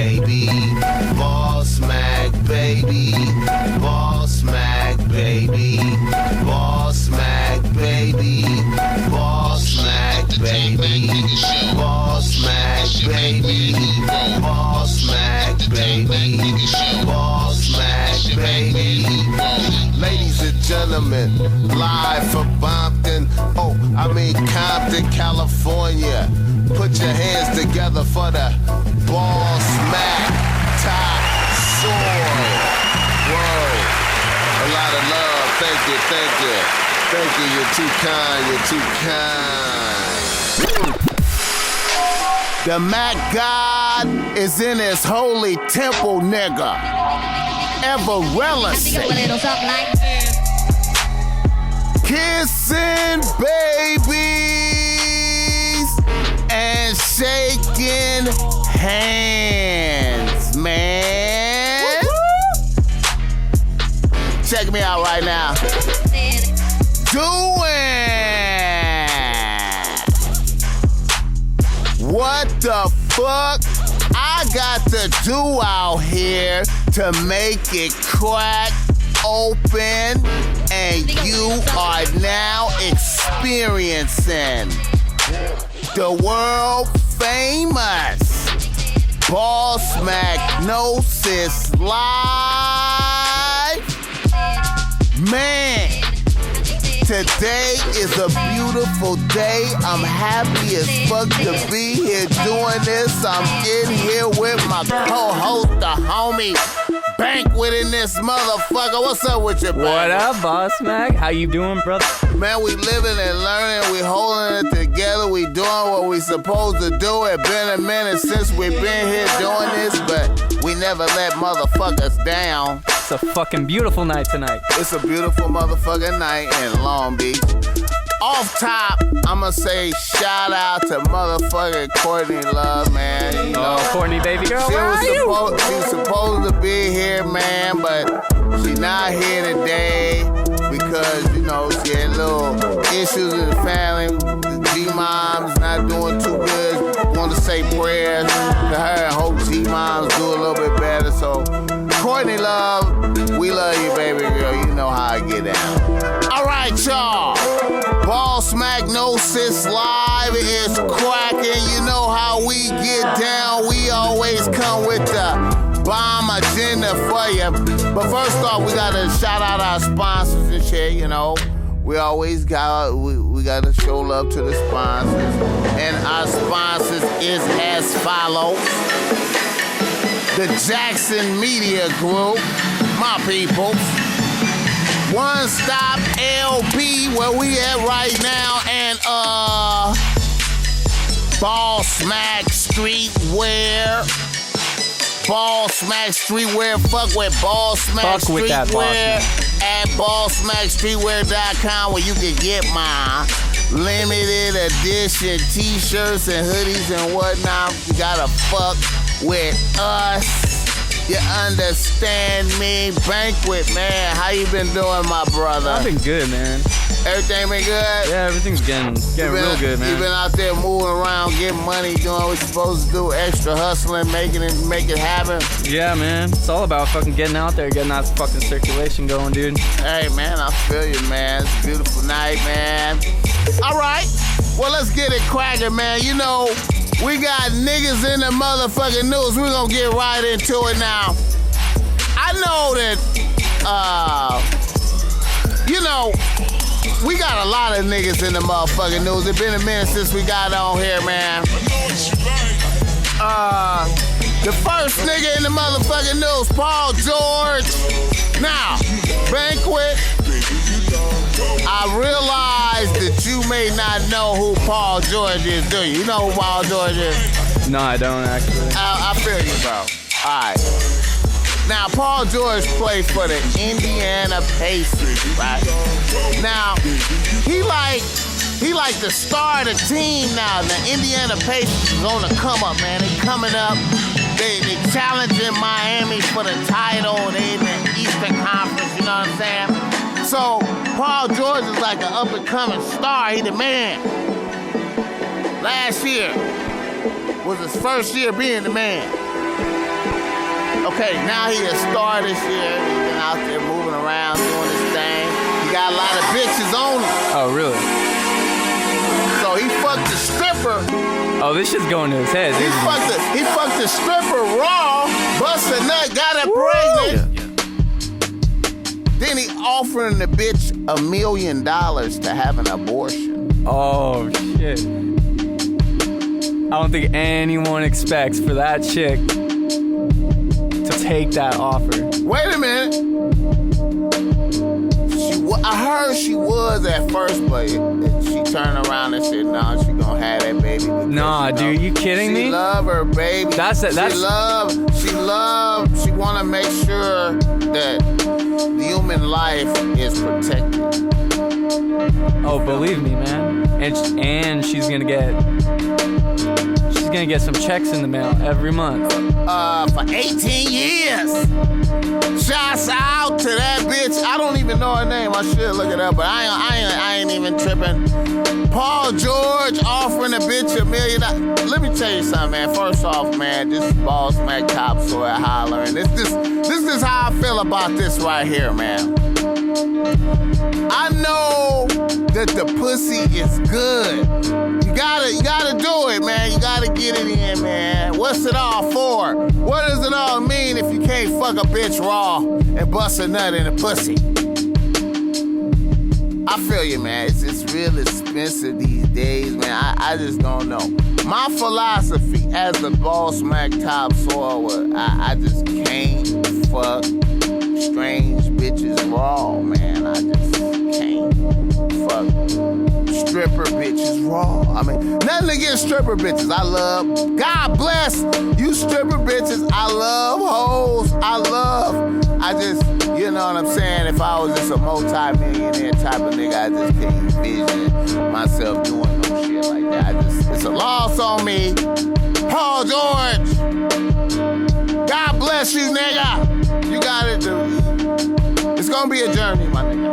baby. Bossmack, baby. Bossmack, baby. Bossmack, baby. Bossmack, baby. Bossmack, baby. Bossmack, baby. Bossmack, baby. Ladies and gentlemen, live from Compton, California. Put your hands together for the Bossmack top soil. Whoa. A lot of love. Thank you, thank you. Thank you, you're too kind, you're too kind. The Mac God is in his holy temple, nigga. Ever relancing. Kissing babies and shaking hands, man. Check me out right now. What the fuck I got to do out here to make it crack open, and you are now experiencing the world famous Bossmack live. Man, today is a beautiful day. I'm happy as fuck to be here doing this. I'm in here with my co-host, the homie Banqwet in this motherfucker. What's up with you, What up, Bossmack? How you doing, brother? Man, we living and learning. We holding it together. We doing what we supposed to do. It's been a minute since we been here doing this, but we never let motherfuckers down. It's a fucking beautiful night tonight. It's a beautiful motherfucking night in Long Beach. Off top, I'ma say shout out to motherfucking Courtney Love, man. You know, Courtney, baby girl, she where are you? She was supposed to be here, man, but she not here today because, you know, she had little issues in the family. The G-Mom's not doing too good. Want to say prayers to her and hope G-Mom's do a little bit better. So, Courtney Love, we love you, baby girl. You know how I get down. All right, y'all. Bossmack Live is cracking. You know how we get down. We always come with the bomb agenda for you. But first off, we gotta shout out our sponsors and shit. You know, we always we gotta show love to the sponsors, and our sponsors is as follows: the Jackson Media Group, my people. One Stop LP, where we at right now, and Bossmack Streetwear. Bossmack Streetwear, fuck with Bossmack Streetwear at BossmackStreetwear.com, where you can get my limited edition t-shirts and hoodies and whatnot. You gotta fuck with us. You understand me? Banqwet, man. How you been doing, my brother? I've been good, man. Everything been good? Yeah, everything's getting real good, man. You been out there moving around, getting money, doing what you're supposed to do, extra hustling, make it happen? Yeah, man. It's all about fucking getting out there, getting that fucking circulation going, dude. Hey, man, I feel you, man. It's a beautiful night, man. All right. Well, let's get it cracking, man. You know, we got niggas in the motherfucking news. We're gonna get right into it now. I know that, you know, we got a lot of niggas in the motherfucking news. It's been a minute since we got on here, man. The first nigga in the motherfucking news, Paul George. Now, Banqwet, I realize that you may not know who Paul George is, do you? You know who Paul George is? No, I don't, actually. I feel you, bro. All right. Now, Paul George played for the Indiana Pacers, right? Now, he like the star of the team now. The Indiana Pacers is on the come up, man. They coming up. They challenging Miami for the title. They in the Eastern Conference, you know what I'm saying? So, Paul George is like an up-and-coming star. He the man. Last year was his first year being the man. Okay, now he a star this year. He's been out there moving around, doing his thing. He got a lot of bitches on him. Oh, really? So he fucked the stripper. Oh, this shit's going to his head. He fucked the stripper raw, bust a nut, got her pregnant. Then he offering the bitch $1 million to have an abortion. Oh, shit. I don't think anyone expects for that chick to take that offer. Wait a minute. I heard she was at first, but she turned around and said, "Nah, she gonna have that baby." Because, nah, dude, you kidding me? She love her baby. That's it. She wanna make sure that the human life is protected. Oh, believe me, man. And she's gonna get some checks in the mail every month. For 18 years. Shouts out to that bitch. I don't even know her name. I should look it up, but I ain't even tripping. Paul George offering a bitch $1 million. Let me tell you something, man. First off, man, this is Bossmack topsoil hollering. This is how I feel about this right here, man. I know that the pussy is good. You gotta do it, man. You gotta get it in, man. What's it all for? What does it all mean if you can't fuck a bitch raw and bust a nut in the pussy? I feel you, man. It's real expensive these days, man. I just don't know. My philosophy as the Bossmack topsoil was, I just can't fuck strange bitches raw, man. I just can't fuck stripper bitches raw. I mean, nothing against stripper bitches. I love, God bless you stripper bitches. I love hoes. I just, you know what I'm saying? If I was just a multi-millionaire type of nigga, I just can't envision myself doing no shit like that. It's a loss on me. Paul George, God bless you, nigga. You gotta do it. It's gonna be a journey, my nigga.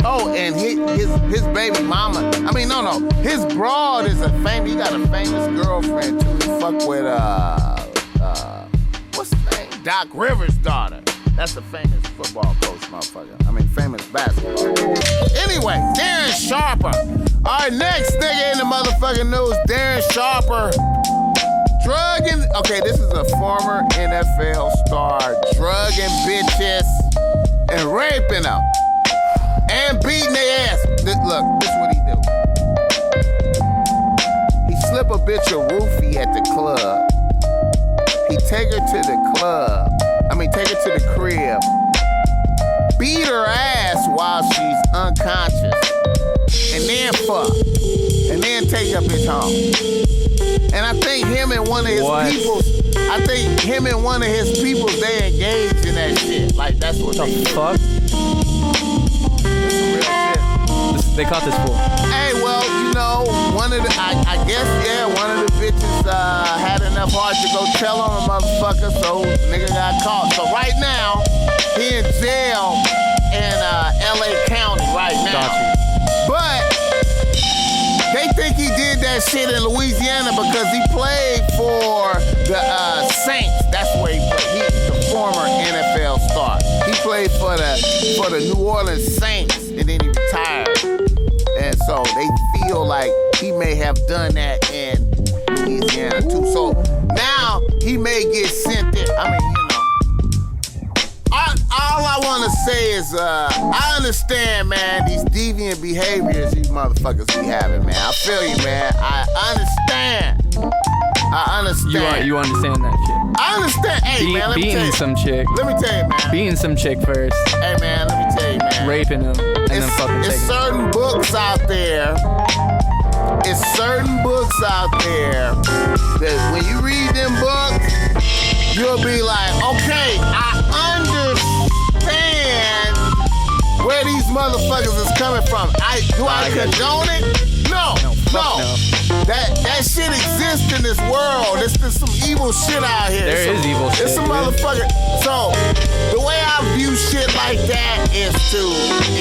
Oh, and his baby mama. I mean, no. His broad is he got a famous girlfriend too. He fuck with what's his name? Doc Rivers' daughter. That's a famous football coach, motherfucker. I mean, famous basketball. Anyway, Darren Sharper. All right, next nigga in the motherfucking news, Darren Sharper. Okay, this is a former NFL star drugging bitches and raping them and beating their ass. Look, this is what he do. He slip a bitch a roofie at the club. He take her to the crib, beat her ass while she's unconscious, and then fuck, and then take her bitch home. And I think him and one of his people, they engaged in that shit. Like, that's what the fuck? That's some real shit. They caught this fool. Hey, well, you know, one of the bitches had enough heart to go tell on a motherfucker, so nigga got caught. So right now, he in jail in LA County right now. Got you. But they think he did that shit in Louisiana because he played for the Saints. That's where he played. He's the former NFL star. He played for the New Orleans Saints, and then he retired. And so they feel like he may have done that in Louisiana too. So now he may get sent there. I mean, you know. All I want to say is, I understand, man, these deviant behaviors these motherfuckers be having, man. I feel you, man. I understand. You understand that shit. I understand. Hey, man, let me tell you. Beating some chick. Let me tell you, man. Beating some chick first. Hey, man, let me tell you, man. Raping them, and then fucking taking It's certain books out there. It's certain books out there that when you read them books, you'll be like, okay, I understand where these motherfuckers is coming from. Do I condone it? No. That shit exists in this world. There's some evil shit out here. There is evil shit. It's some motherfucker. So the way I view shit like that is to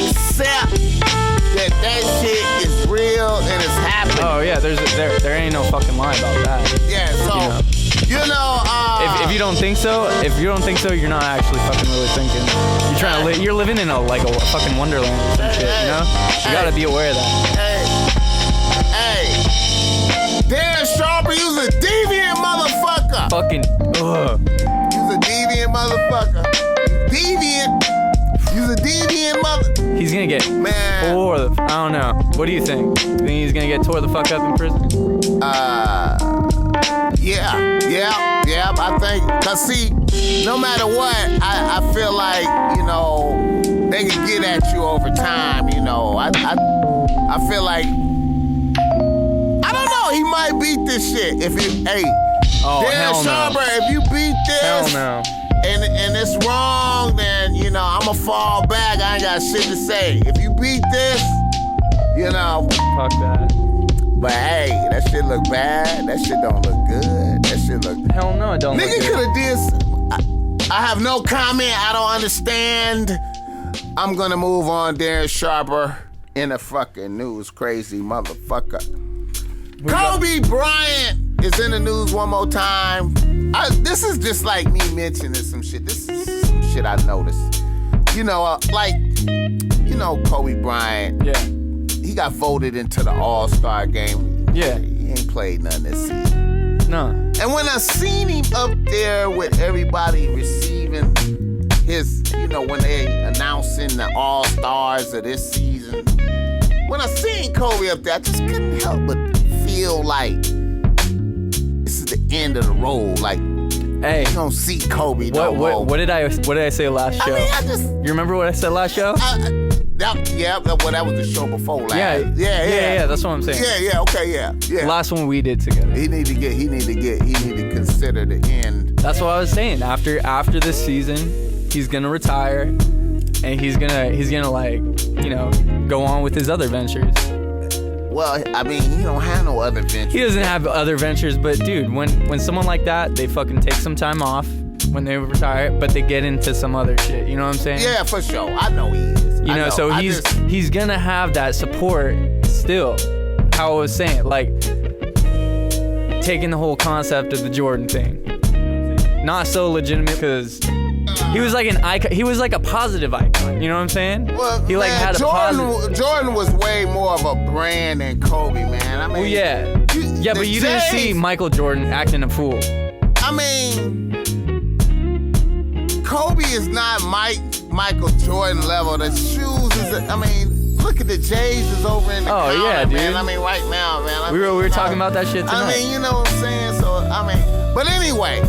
accept that shit is real and it's happening. Oh yeah, there ain't no fucking lie about that. Yeah, so you know, if you don't think so, you're not actually fucking really thinking. You're trying to you're living in a fucking wonderland or some shit, you know? You gotta be aware of that. Hey, Dan Sharper, you's a deviant motherfucker. Fucking, You's a deviant motherfucker. You's a deviant mother. He's gonna get man. I don't know. What do you think? You think he's gonna get tore the fuck up in prison? Yeah. I think, cause see, no matter what, I feel like, you know, they can get at you over time, you know. I feel like, I don't know, he might beat this shit. If you, Dan Sharper, if you beat this, hell no. And it's wrong, then, you know, I'ma fall back. I ain't got shit to say. If you beat this, you know. Fuck that. But hey, that shit look bad. That shit don't look good. That shit look... Hell no, it don't look good. Nigga coulda did... I have no comment. I don't understand. I'm gonna move on, Darren Sharper. In the fucking news, crazy motherfucker. Kobe Bryant is in the news one more time. This is just like me mentioning some shit. This is some shit I noticed. You know, Kobe Bryant. Yeah. He got voted into the All-Star game. Yeah. He ain't played none this season. No. And when I seen him up there with everybody receiving his, you know, when they announcing the All-Stars of this season, when I seen Kobe up there, I just couldn't help but feel like this is the end of the road. Like, hey, you don't see Kobe no more. What did I say last show? I mean, you remember what I said last show? That was the show before last. Yeah, that's what I'm saying. Yeah. Last one we did together. He need to consider the end. That's what I was saying. After this season, he's gonna retire, and he's gonna like, you know, go on with his other ventures. Well, I mean, he don't have no other ventures. He doesn't have other ventures, but dude, when someone like that, they fucking take some time off when they retire, but they get into some other shit. You know what I'm saying? Yeah, for sure. I know he is. You know, so he's gonna have that support still. How I was saying, like, taking the whole concept of the Jordan thing, not so legitimate because he was like an icon. He was like a positive icon. You know what I'm saying? Well, he like man, had a positive. Jordan was way more of a brand than Kobe, man. I mean, well, yeah, but you didn't see Michael Jordan acting a fool. I mean, Kobe is not Michael Jordan level. The shoes is, I mean, look at the J's is over in the counter, yeah, dude. man. I mean, right now, man. We were talking about that shit tonight. I mean, you know what I'm saying? So, I mean, but anyway,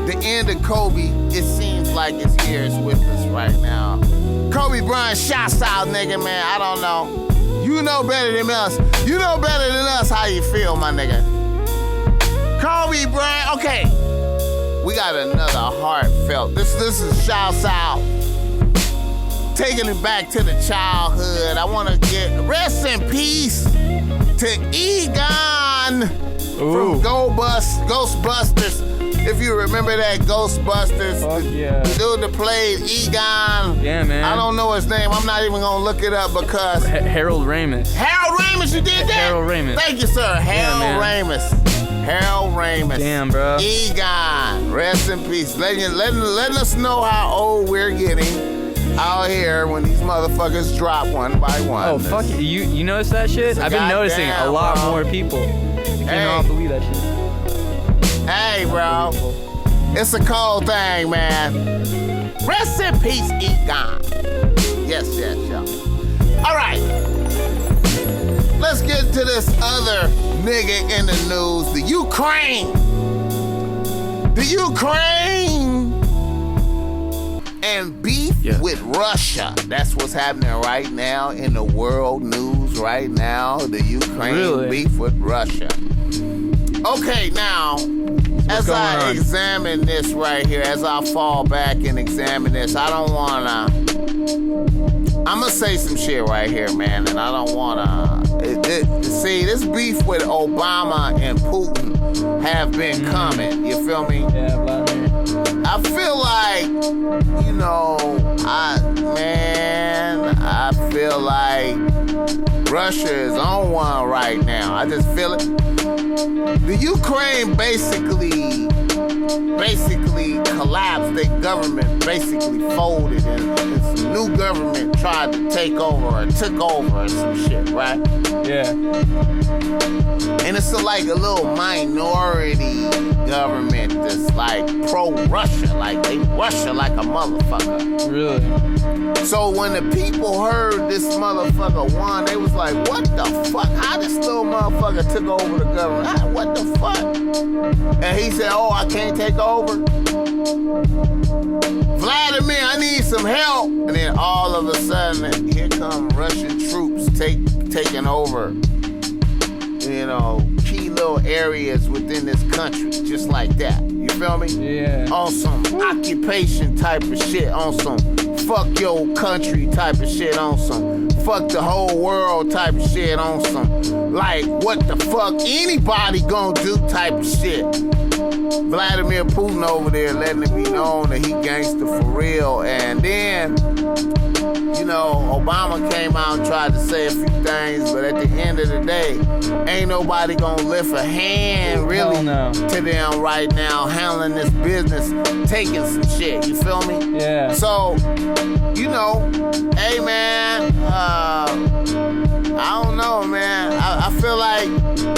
the end of Kobe, it seems like it's here. It's with us right now. Kobe Bryant, shouts out, nigga, man. I don't know. You know better than us. You know better than us how you feel, my nigga. Kobe Bryant, okay. We got another heartfelt. This is shouts out. Taking it back to the childhood. I want to get rest in peace to Egon from Ghostbusters. If you remember that Ghostbusters, the dude that played Egon. Yeah, man. I don't know his name. I'm not even gonna look it up because Harold Ramis. Harold Ramis, you did that? Harold Ramis. Thank you, sir. Harold Ramis. Harold Ramis. Damn, bro. Egon, rest in peace. Letting us know how old we're getting out here when these motherfuckers drop one by one. Oh, fuck it. You notice that shit? I've been noticing a lot more people. You cannot believe that shit. Hey, bro. It's a cold thing, man. Rest in peace, Egon. Yes. All right. Let's get to this other nigga in the news. The Ukraine and beef with Russia. That's what's happening right now in the world news right now. The Ukraine beef with Russia. Okay, now, as I examine this right here, as I fall back and examine this, I don't wanna... I'm gonna say some shit right here, man, and I don't wanna... See, this beef with Obama and Putin have been coming, you feel me? Yeah, I feel like, you know, I feel like Russia is on one right now. I just feel it. The Ukraine basically basically collapsed. Their government basically folded, and some new government tried to take over or took over or some shit, right? Yeah. And it's like a little minority government that's like pro-Russia, like they Russia like a motherfucker. Really? So when the people heard this motherfucker won, they was like, what the fuck? How this little motherfucker took over the government? What the fuck? And he said, oh, I can't take over? Vladimir, I need some help. And then all of a sudden, here come Russian troops taking over, you know, key little areas within this country, just like that. You feel me? Yeah. On some occupation type of shit, on some fuck your country type of shit, on some fuck the whole world type of shit, on some like what the fuck anybody gonna do type of shit. Vladimir Putin over there letting it be known that he gangster for real. And then, you know, Obama came out and tried to say a few things, but at the end of the day, ain't nobody gonna lift a hand really to them right now handling this business, taking some shit, you feel me? Yeah. So, you know, hey man, I don't know, man. I feel like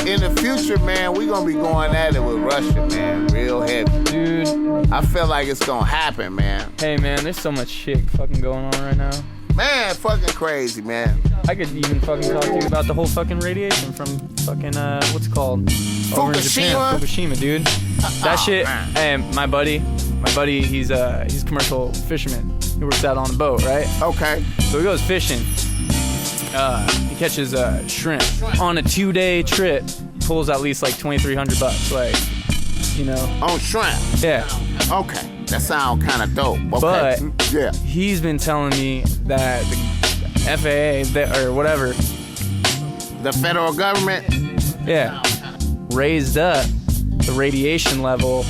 in the future, man, we gonna be going at it with Russia, man, real heavy. Dude. I feel like it's gonna happen, man. Hey, man, there's so much shit fucking going on right now. Man, fucking crazy, man. I could even fucking talk to you about the whole fucking radiation from fucking, what's it called? Over in Japan. Fukushima, dude. That shit, and my buddy, he's a commercial fisherman. He works out on a boat, right? Okay. So he goes fishing. He catches shrimp. On a 2-day trip, pulls at least like $2,300, like, you know. On shrimp? Yeah. Okay. That sounds kind of dope. Okay. But yeah, he's been telling me that the FAA, or whatever. The federal government? Yeah. Raised up the radiation level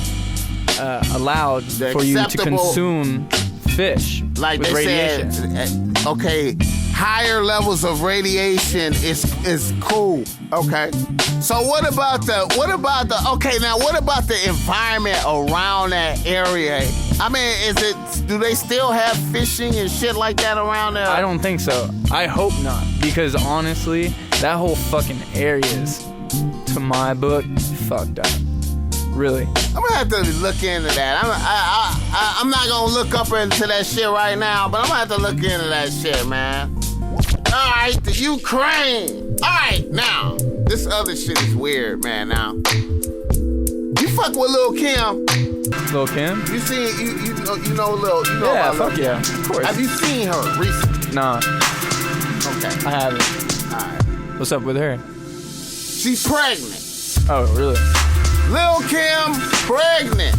allowed for you to consume fish like with they radiation. Said, okay, higher levels of radiation is cool. Okay. So what about the environment around that area? I mean, do they still have fishing and shit like that around there? I don't think so. I hope not, because honestly, that whole fucking area is, to my book, fucked up. Really. I'm gonna have to look into that. I'm not gonna look up into that shit right now, but I'm gonna have to look into that shit, man. All right, the Ukraine. All right, now this other shit is weird, man. Now you fuck with Lil Kim. Lil Kim? You see, you know Lil. You know yeah, about fuck Lil yeah, Kim. of course. Have you seen her recently? Nah. Okay. I haven't. All right. What's up with her? She's pregnant. Oh, really? Lil Kim pregnant.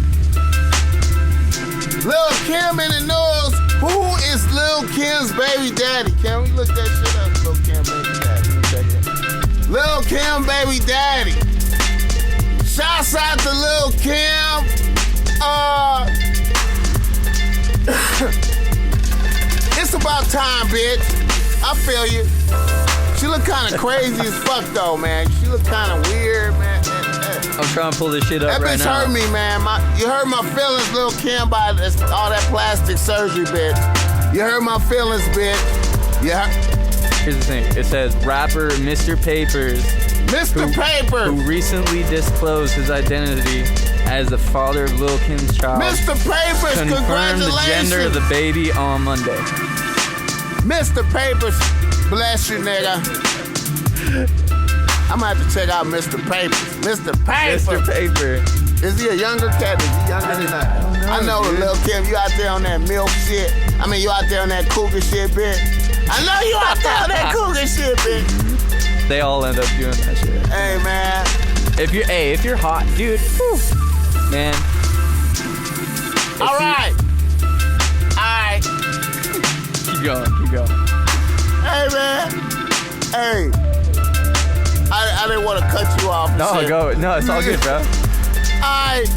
Lil Kim in the news. Who is Lil Kim's baby daddy? Can we look that shit up? Lil Kim baby daddy. Check it. Lil Kim baby daddy. Shouts out to Lil Kim. It's about time, bitch. I feel you. She look kind of crazy as fuck though, man. She look kind of weird, man. I'm trying to pull this shit up right now. That bitch hurt me, man. You hurt my feelings, Lil Kim, by all that plastic surgery, bitch. You hurt my feelings, bitch. Here's the thing. It says rapper Mr. Papers. Mr. Papers. Who recently disclosed his identity as the father of Lil Kim's child. Mr. Papers, confirmed congratulations. the gender of the baby on Monday. Mr. Papers, bless you, nigga. I'm gonna have to check out Mr. Papers. Mr. Paper. Mr. Paper. Is he a younger cat? Is he younger than that? I know, Lil Kim, you out there on that milk shit. I mean, you out there on that cougar shit, bitch. I know you out there on that cougar shit, bitch. They all end up doing that shit. Hey, man. If you're hot, dude, whew, man. All right. Keep going. Hey, man. Hey. I didn't want to cut you off. No, shit. go. No, it's all good, bro. Alright.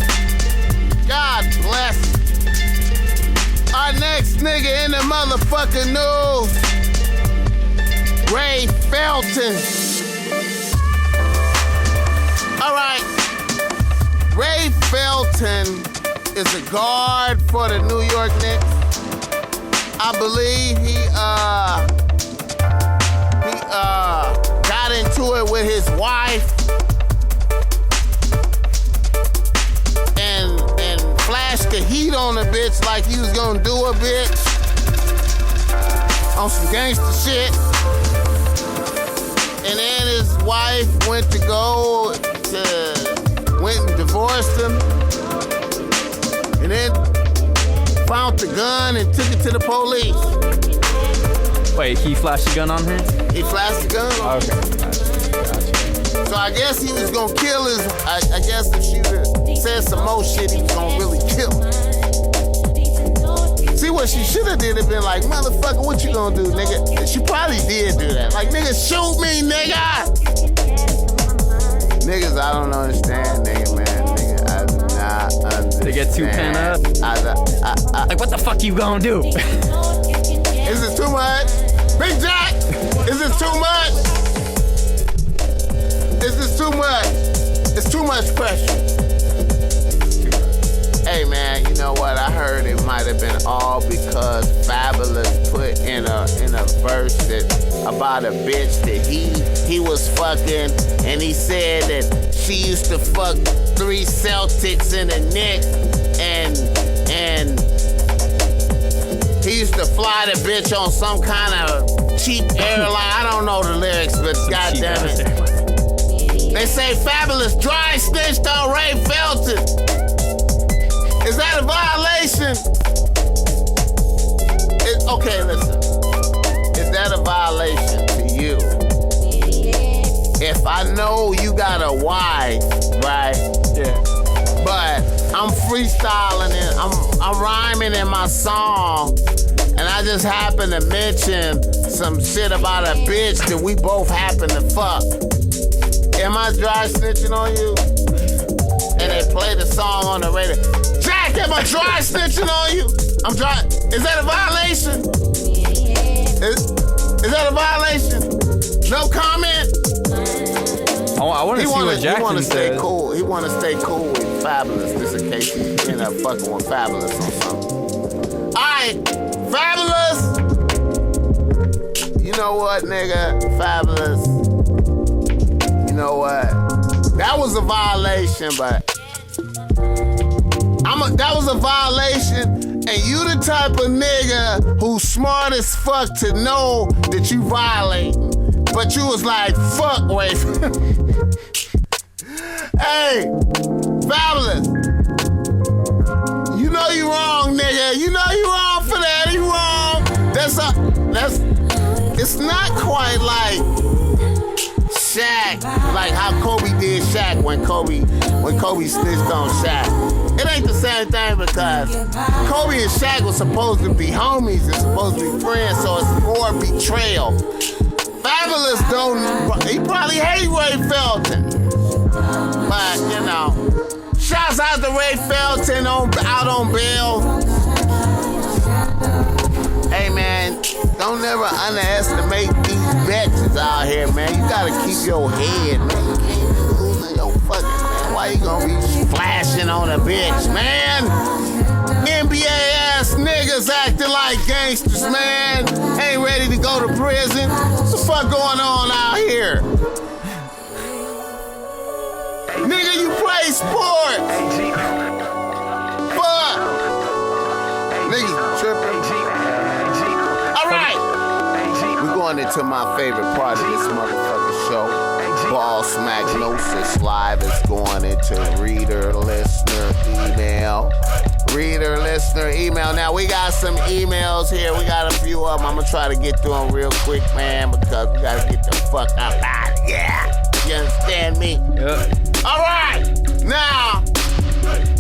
God bless. Our next nigga in the motherfucking news. Ray Felton. Alright. Ray Felton is a guard for the New York Knicks. I believe he got into it with his wife and flashed the heat on the bitch like he was gonna do a bitch on some gangster shit. And then his wife went and divorced him. And then found the gun and took it to the police. Wait, he flashed a gun on her? He flashed the gun on her. Okay, gotcha. So I guess he was gonna kill his, I guess if she would've said some more shit, he was gonna really kill her. See, what she should've did have been like, motherfucker, what you gonna do, nigga? She probably did do that. Like, nigga, shoot me, nigga! Niggas, I don't understand, nigga, man. Nigga, I do not understand. They get too pent up. Like, what the fuck you gonna do? Is it too much? Big Jack, is this too much? Is this too much? It's too much pressure. Hey man, you know what? I heard it might have been all because Fabulous put in a verse about a bitch that he was fucking, and he said that she used to fuck 3 Celtics and a Knicks, and he used to fly the bitch on some kind of cheap airline. I don't know the lyrics, but goddamn it. They say Fabulous dry snitched on Ray Felton. Is that a violation? Okay, listen. Is that a violation to you? If I know you got a wife, right? Yeah. But I'm freestyling and I'm rhyming in my song, and I just happen to mention some shit about a bitch that we both happen to fuck. Am I dry snitching on you? And they play the song on the radio. Jack, am I dry snitching on you? I'm dry. Is that a violation? Is that a violation? No comment? I want to see what Jackson He want to stay says. cool. He want to stay cool with Fabulous, just in case he end up fucking with Fabulous or something. All right, Fabulous. You know what, nigga? Fabulous. You know what? That was a violation, but that was a violation, and you the type of nigga who's smart as fuck to know that you violating. But you was like, fuck, wait. Hey, Fabulous. You know you wrong, nigga. You know you wrong for that. You wrong. It's not quite like Shaq, like how Kobe did Shaq when Kobe snitched on Shaq. It ain't the same thing because Kobe and Shaq were supposed to be homies and supposed to be friends, so it's more betrayal. Fabulous he probably hate Ray Felton. But, you know, shouts out to Ray Felton out on bail. Hey, man, don't never underestimate these bitches out here, man. You gotta keep your head, man. You can't be losing your fucking, man. Why you gonna be flashing on a bitch, man? NBA ass niggas acting like gangsters, man. Ain't ready to go to prison. What the fuck going on out here? Nigga, you play sports. Fuck. Niggas tripping. All right. We're going into my favorite part of this motherfucking show. Bossmack Gnosis Live is going into reader, listener, email. Reader, listener, email. Now, we got some emails here. We got a few of them. I'm going to try to get through them real quick, man, because we got to get the fuck up out of here. You understand me? Yep. All right. Now,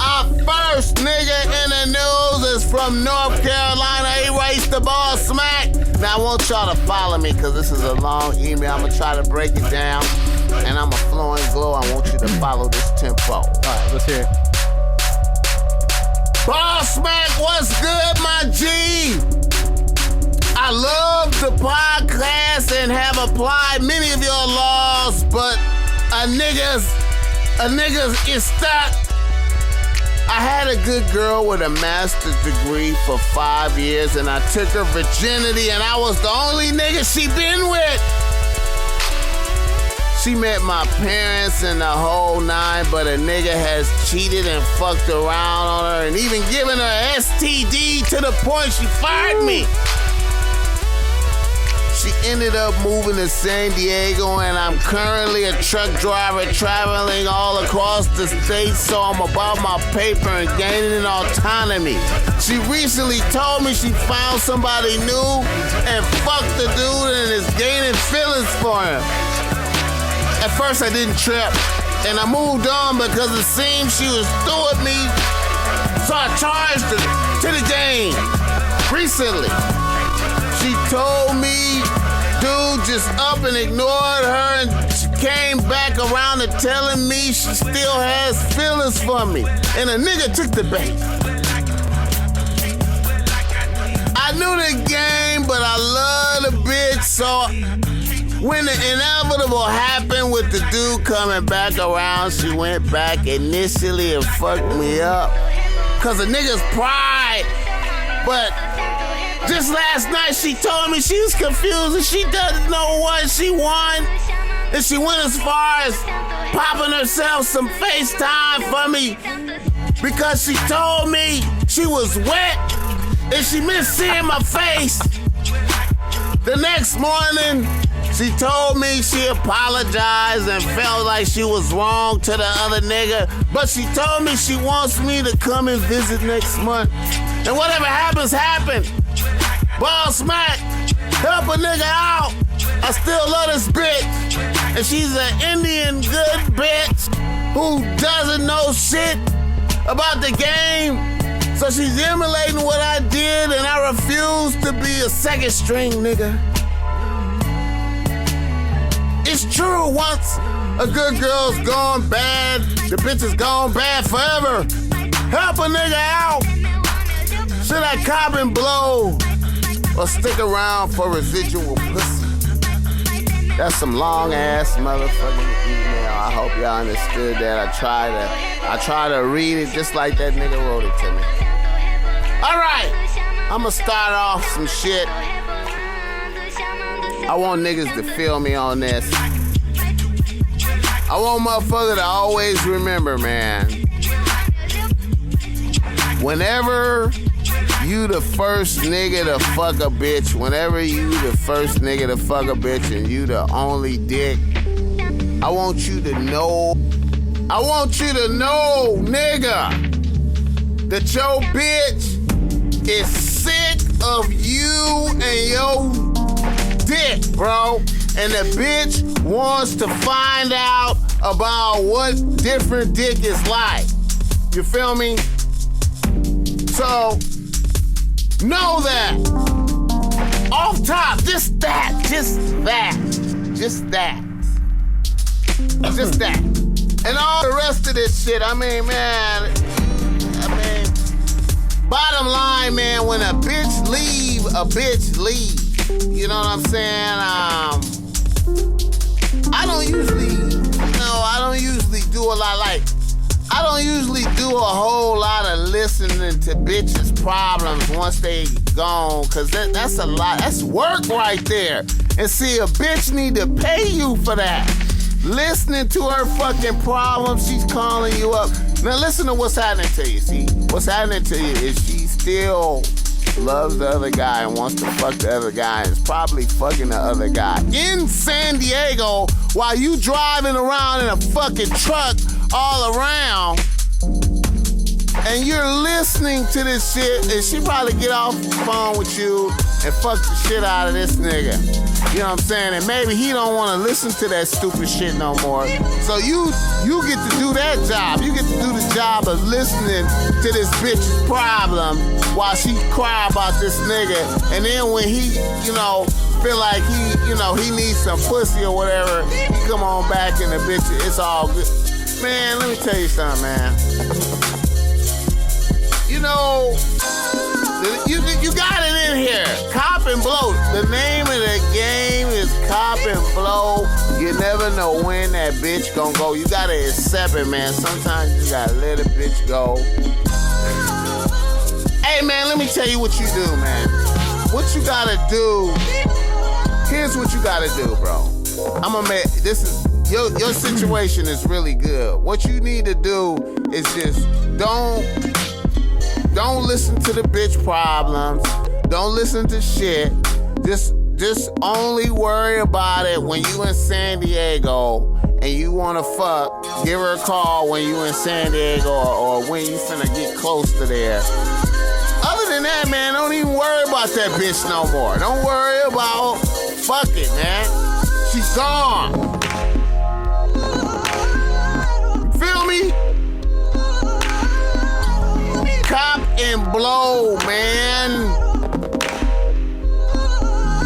our first nigga in the news is from North Carolina. He writes the Bossmack. Now, I want y'all to follow me because this is a long email. I'm going to try to break it down, and I'm a flow and glow. I want you to follow this tempo. All right, let's hear it. Bossmack, what's good, my G? I love the podcast and have applied many of your laws, but a niggas is stuck. I had had a good girl with a master's degree for 5 years, and I took her virginity, and I was the only nigga she been with. She met my parents and the whole nine, but a nigga has cheated and fucked around on her and even given her STD to the point she fired me. She ended up moving to San Diego, and I'm currently a truck driver traveling all across the state, so I'm about my paper and gaining autonomy. She recently told me she found somebody new and fucked the dude and is gaining feelings for him. At first I didn't trip, and I moved on because it seemed she was through with me, so I charged her to the game. Recently, she told me dude just up and ignored her, and she came back around to telling me she still has feelings for me, and a nigga took the bait. I knew the game, but I love the bitch, so when the inevitable happened with the dude coming back around, she went back initially and fucked me up. Cause of nigga's pride. But just last night she told me she was confused and she doesn't know what she won. And she went as far as popping herself some FaceTime for me because she told me she was wet and she missed seeing my face. The next morning, she told me she apologized and felt like she was wrong to the other nigga, but she told me she wants me to come and visit next month. And whatever happens, happen. Bossmack, help a nigga out. I still love this bitch. And she's an Indian good bitch who doesn't know shit about the game. So she's emulating what I did, and I refuse to be a second string nigga. It's true, once a good girl's gone bad, the bitch is gone bad forever. Help a nigga out. Should I cop and blow or stick around for residual pussy? That's some long ass motherfucking email. I hope y'all understood that. I try to read it just like that nigga wrote it to me. All right, I'ma start off some shit. I want niggas to feel me on this. I want motherfucker to always remember, man. Whenever you the first nigga to fuck a bitch, whenever you the first nigga to fuck a bitch and you the only dick, I want you to know, nigga, that your bitch is sick of you and your dick, bro. And the bitch wants to find out about what different dick is like. You feel me? So, know that. Off top, just that. And all the rest of this shit, I mean, bottom line, man, when a bitch leave, a bitch leave. You know what I'm saying? I don't usually do a lot, like, I don't usually do a whole lot of listening to bitches' problems once they gone, cause that's a lot, that's work right there. And see, a bitch need to pay you for that. Listening to her fucking problems, she's calling you up. Now listen to what's happening to you, see? What's happening to you is she still loves the other guy and wants to fuck the other guy and is probably fucking the other guy in San Diego while you driving around in a fucking truck all around, and you're listening to this shit, and she probably get off the phone with you and fuck the shit out of this nigga. You know what I'm saying? And maybe he don't want to listen to that stupid shit no more. So you get to do that job. You get to do the job of listening to this bitch's problem while she cry about this nigga. And then when he, feel like he needs some pussy or whatever, he come on back and the bitch, it's all good. Man, let me tell you something, man. You got it in here. Cop and blow. The name of the game is cop and blow. You never know when that bitch gonna go. You gotta accept it, man. Sometimes you gotta let a bitch go. Hey, man, let me tell you what you do, man. What you gotta do, here's what you gotta do, bro. I'm gonna make, this is, your situation is really good. What you need to do is just don't listen to the bitch problems. Don't listen to shit. Just only worry about it when you in San Diego and you wanna fuck. Give her a call when you in San Diego or when you finna get close to there. Other than that, man, don't even worry about that bitch no more. Don't worry about, fuck it, man. She's gone. Feel me? Cop and blow, man.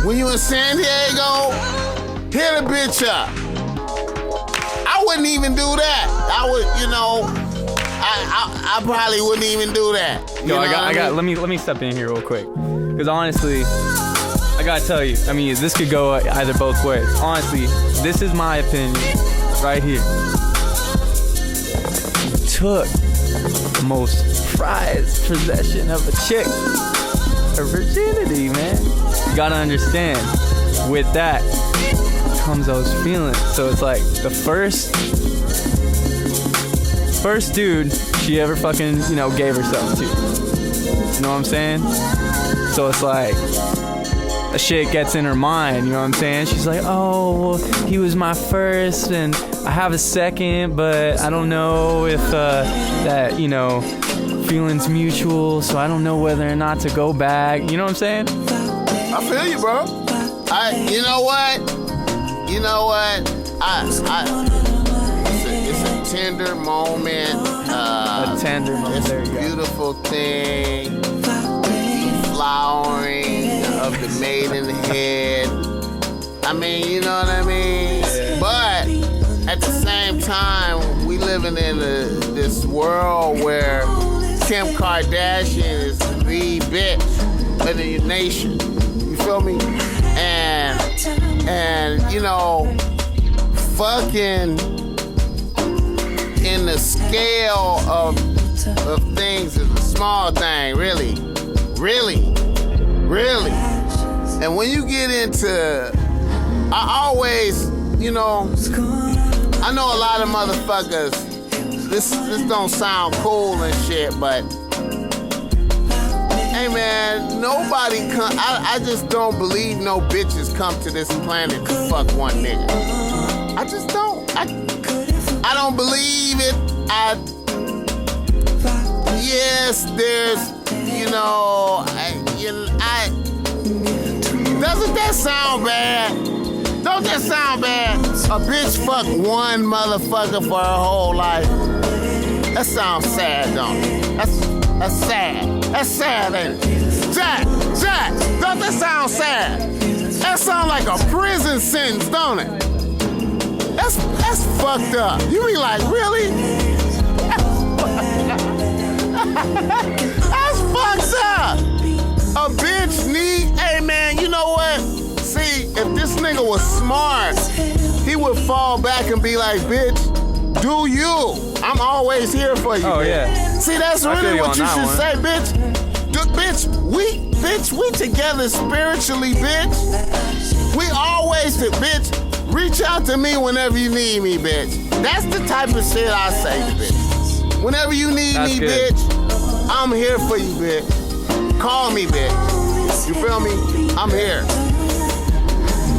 When you in San Diego, hit a bitch up. I wouldn't even do that. I would, you know, I probably wouldn't even do that. Yo, I got. Let me step in here real quick, because honestly, I gotta tell you. I mean, this could go either both ways. Honestly, this is my opinion, right here. You took the most prized possession of a chick, her virginity, man. You gotta understand, with that comes those feelings. So it's like the first dude she ever fucking, you know, gave herself to. You know what I'm saying? So it's like a shit gets in her mind, you know what I'm saying? She's like, oh, well, he was my first and I have a second, but I don't know if that, you know, feeling's mutual, so I don't know whether or not to go back. You know what I'm saying? I feel you, bro. You know what? It's a tender moment. A tender moment. It's a beautiful thing. Flowering of the maidenhead. I mean, you know what I mean? Yeah. But at the same time, we living in this world where Kim Kardashian is the bitch of the nation. You feel me? And you know, fucking in the scale of things is a small thing, really. And when you get into, I always, you know, I know a lot of motherfuckers, this don't sound cool and shit, but hey man, nobody come. I just don't believe no bitches come to this planet to fuck one nigga. I just don't. I don't believe it. Yes, there's, you know, doesn't that sound bad? Don't that sound bad? A bitch fuck one motherfucker for her whole life. That sounds sad, don't it? That's sad. That's sad, ain't it? Jack, don't that sound sad? That sound like a prison sentence, don't it? That's fucked up. You be like, really? That's fucked up. A bitch need, hey man, you know what? See, if this nigga was smart, he would fall back and be like, bitch, do you? I'm always here for you. Oh, bitch. Yeah. See, that's really what you should say, bitch. Bitch, we together spiritually, bitch. We always, bitch, reach out to me whenever you need me, bitch. That's the type of shit I say, bitch. Whenever you need me, bitch, I'm here for you, bitch. Call me, bitch. You feel me? I'm here.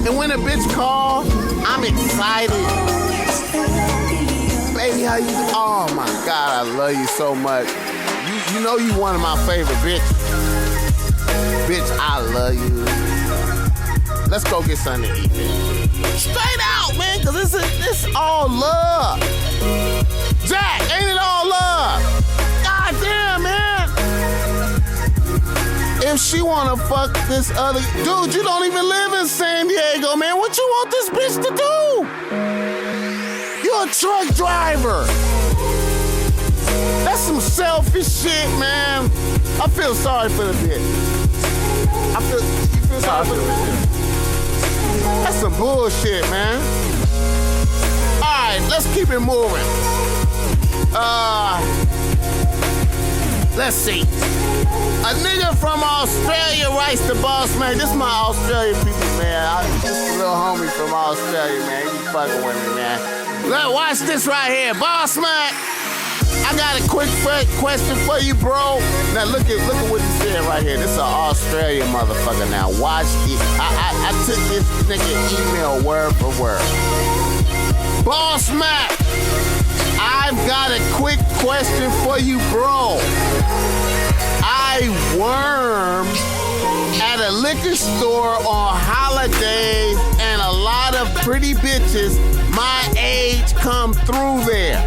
And when a bitch call, I'm excited. Baby, how you doing? Oh my God, I love you so much. You know you one of my favorite bitches. Bitch, I love you. Let's go get something to eat, man. Straight out, man, cause it's all love. Jack, ain't it all love? God damn, man. If she wanna fuck this other dude, you don't even live in San Diego, man. What you want this bitch to do? You're a truck driver. That's some selfish shit, man. I feel sorry for the bitch. You feel sorry for the bitch? That's some bullshit, man. let's keep it moving. Let's see. A nigga from Australia writes to Bossmack. This is my Australian people, man. This a little homie from Australia, man. He fucking with me, man. Look, watch this right here. Bossmack, I got a quick question for you, bro. Now look at what he said right here. This is an Australian motherfucker. Now watch it. I took this nigga email word for word. Bossmack, I've got a quick question for you, bro. I wormed at a liquor store on holidays and a lot of pretty bitches my age come through there.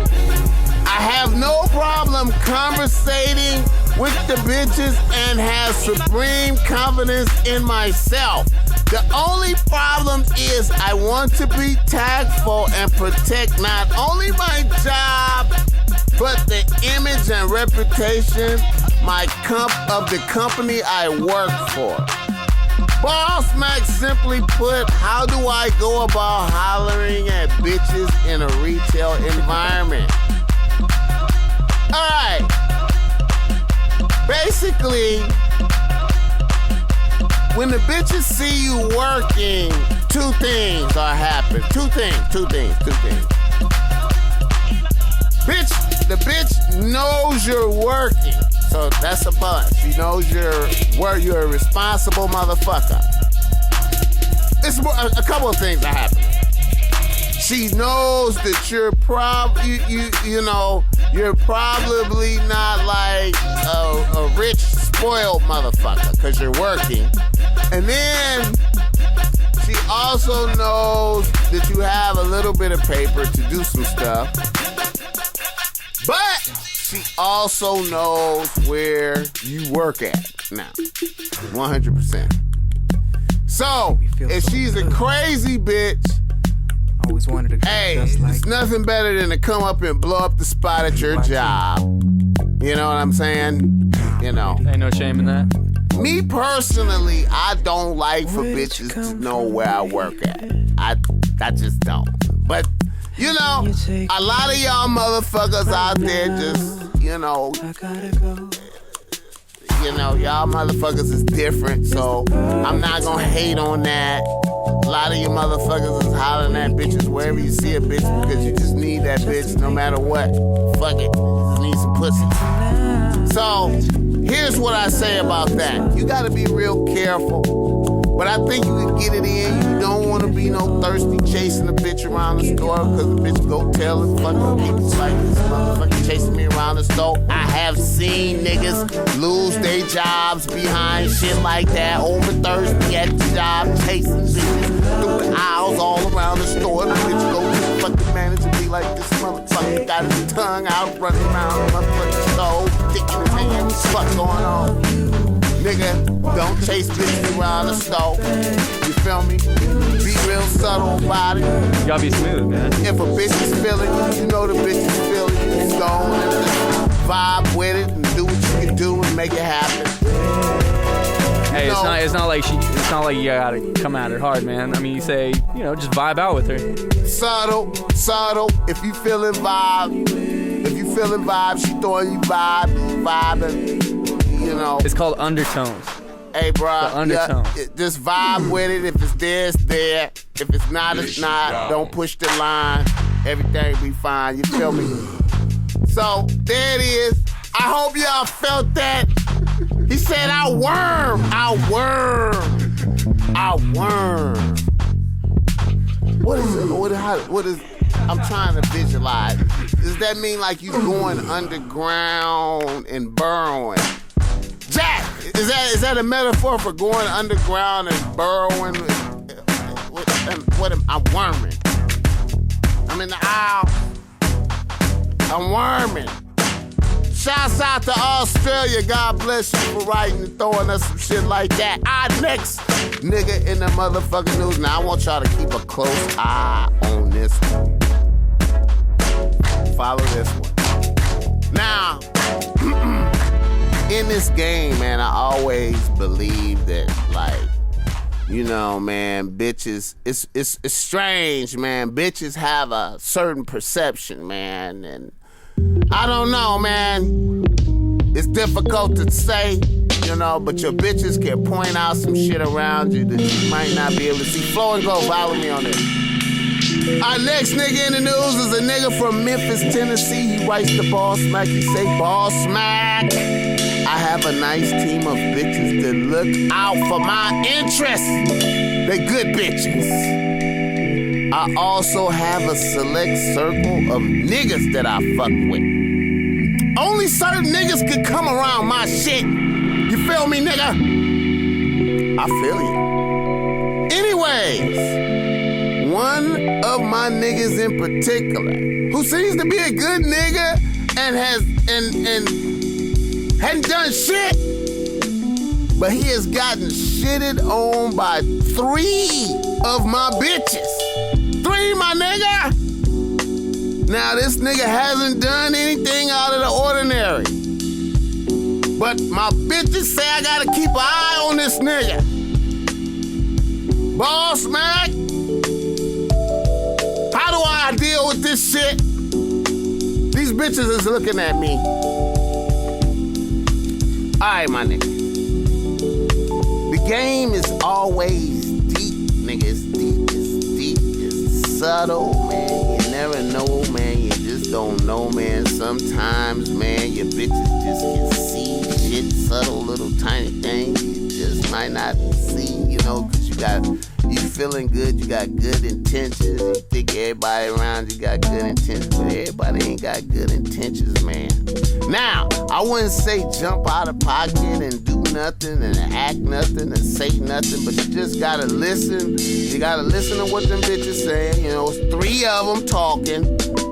I have no problem conversating with the bitches and have supreme confidence in myself. The only problem is I want to be tactful and protect not only my job, but the image and reputation of the company I work for. Bossmack simply put, how do I go about hollering at bitches in a retail environment? Alright. Basically, when the bitches see you working, two things are happening. Two things. The bitch knows you're working. So that's a plus. She knows you're a responsible motherfucker. It's a couple of things that happen. She knows that you're you're probably not like a rich, spoiled motherfucker because you're working. And then she also knows that you have a little bit of paper to do some stuff. But she also knows where you work at now. 100%. So, if she's a crazy bitch, always wanted to hey, it's nothing better than to come up and blow up the spot at your job. You know what I'm saying? You know. Ain't no shame in that. Me personally, I don't like for bitches to know where I work at. I just don't. But, you know, a lot of y'all motherfuckers out there just, y'all motherfuckers is different, so I'm not gonna hate on that. A lot of you motherfuckers is hollering at bitches wherever you see a bitch because you just need that bitch no matter what. Fuck it, you just need some pussy. So, here's what I say about that. You gotta be real careful. But I think you can get it in. You don't want to be no thirsty chasing a bitch around the store because the bitch go tell the fucking people like this motherfucker chasing me around the store. I have seen niggas lose their jobs behind shit like that, over thirsty at the job, chasing bitches through the aisles all around the store. The bitch go to the fucking manager and be like, this motherfucker got his tongue out running around the motherfucking store, dick in his hand, what's going on? Nigga, don't chase bitches around the stove. You feel me? Be real subtle about it. You gotta be smooth, man. If a bitch is feeling you, you know the bitch is feeling you. Just go on and just vibe with it and do what you can do and make it happen. Hey, it's not like you gotta come at her hard, man. I mean, you say, just vibe out with her. Subtle. If you feeling vibe, she throwing you vibing. It's called undertones. Hey, bro. Undertones. Just vibe with it. If it's there, it's there. If it's not, it's not. Don't push the line. Everything be fine. You feel me? So, there it is. I hope y'all felt that. He said, I worm. What is it? What is I'm trying to visualize. Does that mean like you going underground and burrowing? Jack, is that a metaphor for going underground and burrowing? What am I worming? I'm in the aisle. I'm worming. Shouts out to Australia. God bless you for writing and throwing us some shit like that. Our next nigga in the motherfucking news. Now I want y'all to keep a close eye on this one. Follow this one. Now, in this game, man, I always believe that, like, You know, man, bitches, it's strange, man. Bitches have a certain perception, man, and I don't know, man. It's difficult to say, you know, but your bitches can point out some shit around you that you might not be able to see. Flow and Go, follow me on this. Our next nigga in the news is a nigga from Memphis, Tennessee. He writes the Bossmack. He say, Bossmack, I have a nice team of bitches that look out for my interests. They good bitches. I also have a select circle of niggas that I fuck with. Only certain niggas could come around my shit. You feel me, nigga? I feel you. Anyways, one of my niggas in particular, who seems to be a good nigga and hadn't done shit, but he has gotten shitted on by 3 of my bitches. 3, my nigga. Now this nigga hasn't done anything out of the ordinary, but my bitches say I gotta keep an eye on this nigga. Bossmack, how do I deal with this shit? These bitches is looking at me. Alright, my nigga. The game is always deep, nigga. It's deep, it's subtle, man. You never know, man. You just don't know, man. Sometimes, man, your bitches just can see shit, subtle little tiny things you just might not see, you know, because you feeling good, you got good intentions. You think everybody around you got good intentions, but everybody ain't got good intentions, man. Now, I wouldn't say jump out of pocket and do nothing and act nothing and say nothing, but you just gotta listen. You gotta listen to what them bitches saying. You know, it's 3 of them talking.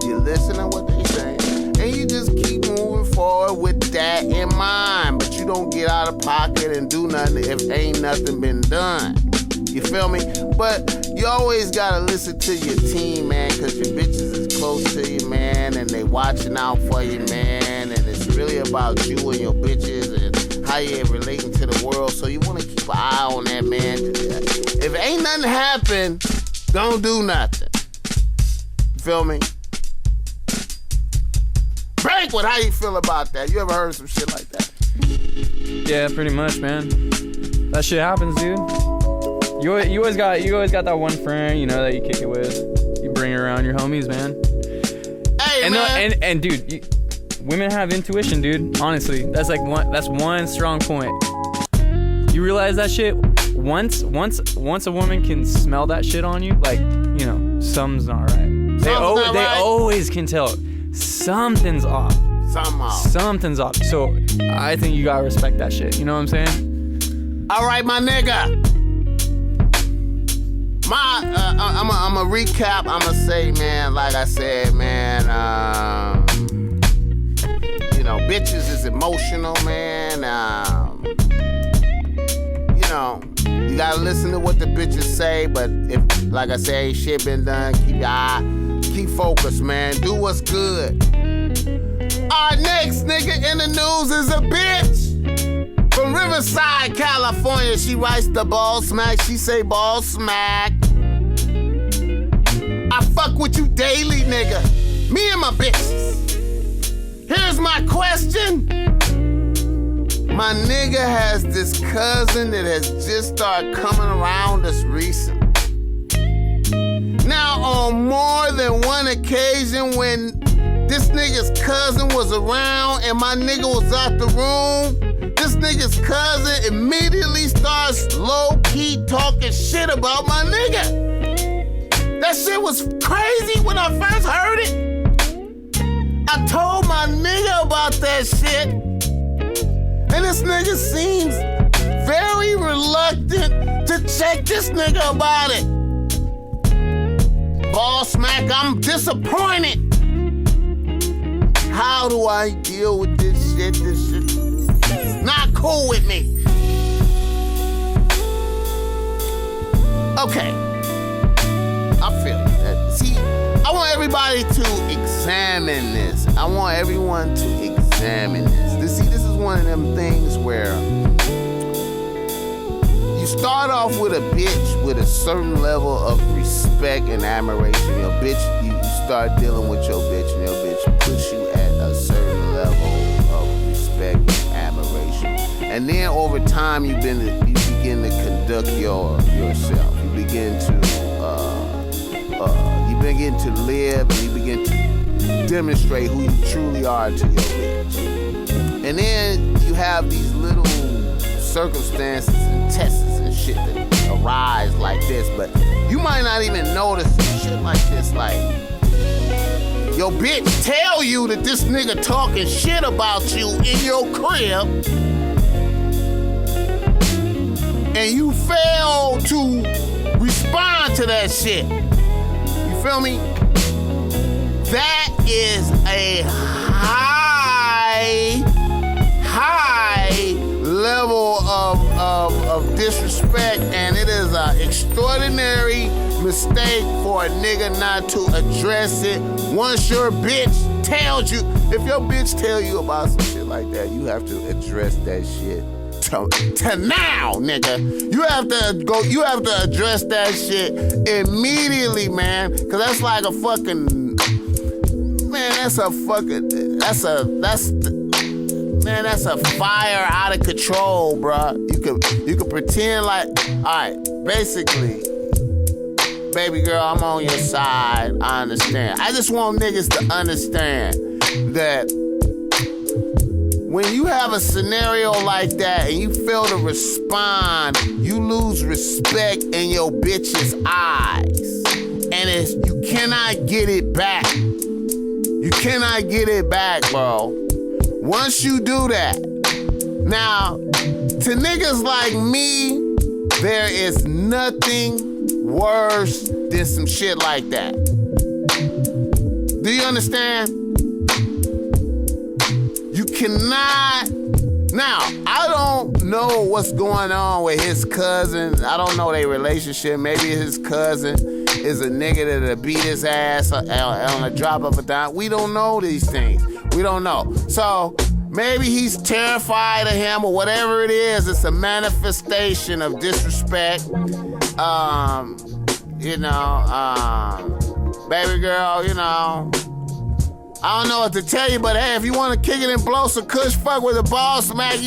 You listen to what they saying, and you just keep moving forward with that in mind. But you don't get out of pocket and do nothing if ain't nothing been done. You feel me? But you always gotta listen to your team, man, because your bitches is close to you, man, and they watching out for you, man, and it's really about you and your bitches and how you're relating to the world, so you want to keep an eye on that, man. If ain't nothing happen, don't do nothing. You feel me? Banqwet, how you feel about that? You ever heard some shit like that? Yeah, pretty much, man. That shit happens, dude. You always got that one friend, you know, that you kick it with. You bring around your homies, man. Hey, man. And dude, women have intuition, dude. Honestly, that's one strong point. You realize that shit once a woman can smell that shit on you, like, you know, something's not right. They always can tell something's off. Something's off. So I think you gotta respect that shit. You know what I'm saying? All right, my nigga. I'm a recap. I'm gonna say, man, like I said, man, you know, bitches is emotional, man. You know, you gotta listen to what the bitches say, but if, like I say, ain't shit been done, keep focused, man. Do what's good. Our next nigga in the news is a bitch. From Riverside, California, she writes the Bossmack. She say, Bossmack, I fuck with you daily, nigga. Me and my bitches. Here's my question. My nigga has this cousin that has just started coming around us recently. Now, on more than one occasion when this nigga's cousin was around and my nigga was out the room, this nigga's cousin immediately starts low-key talking shit about my nigga. That shit was crazy when I first heard it. I told my nigga about that shit, and this nigga seems very reluctant to check this nigga about it. Bossmack, I'm disappointed. How do I deal with this shit? This shit is not cool with me. Okay. I feel that. See, I want everybody to examine this. I want everyone to examine this. This is one of them things where you start off with a bitch with a certain level of respect and admiration. Your bitch, you start dealing with your bitch, and your bitch puts you at a certain level of respect and admiration. And then over time, you begin to conduct yourself. You begin to live, and you begin to demonstrate who you truly are to your bitch. And then you have these little circumstances and tests and shit that arise like this, but you might not even notice shit like this. Like, your bitch tell you that this nigga talking shit about you in your crib, and you fail to respond to that shit. You feel me? That is a high level of disrespect, and it is an extraordinary mistake for a nigga not to address it. Once your bitch tells you, if your bitch tell you about some shit like that, you have to address that shit to now, nigga. You have to address that shit immediately, man, because that's like a fucking, man, that's a fire out of control, bruh. You could pretend like, alright, basically, baby girl, I'm on your side. I understand. I just want niggas to understand that when you have a scenario like that and you fail to respond, you lose respect in your bitch's eyes. And you cannot get it back. You cannot get it back, bro. Once you do that, now, to niggas like me, there is nothing worse than some shit like that. Do you understand? You cannot. Now, I don't know what's going on with his cousin. I don't know their relationship. Maybe his cousin is a nigga that'll beat his ass on a drop of a dime. We don't know these things. We don't know. So maybe he's terrified of him or whatever it is. It's a manifestation of disrespect. Baby girl, I don't know what to tell you, but hey, if you want to kick it and blow some kush, fuck with the Bossmack,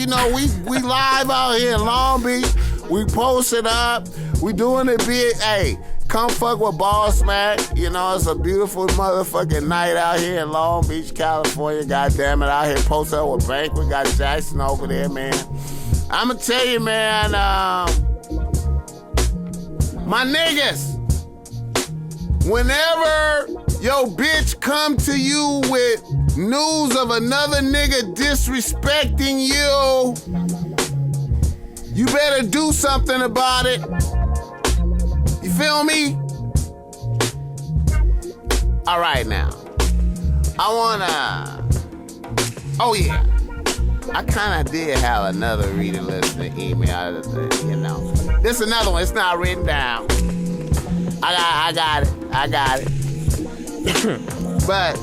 we live out here in Long Beach. We posted up. We doing it big. Hey, come fuck with Bossmack. It's a beautiful motherfucking night out here in Long Beach, California. Goddamn it, out here posted up with Banqwet. Got Jackson over there, man. I'ma tell you, man, my niggas, whenever your bitch come to you with news of another nigga disrespecting you, you better do something about it. You feel me? All right, now. Oh yeah. I kind of did have another reader listener email, This is another one. It's not written down. I got it. But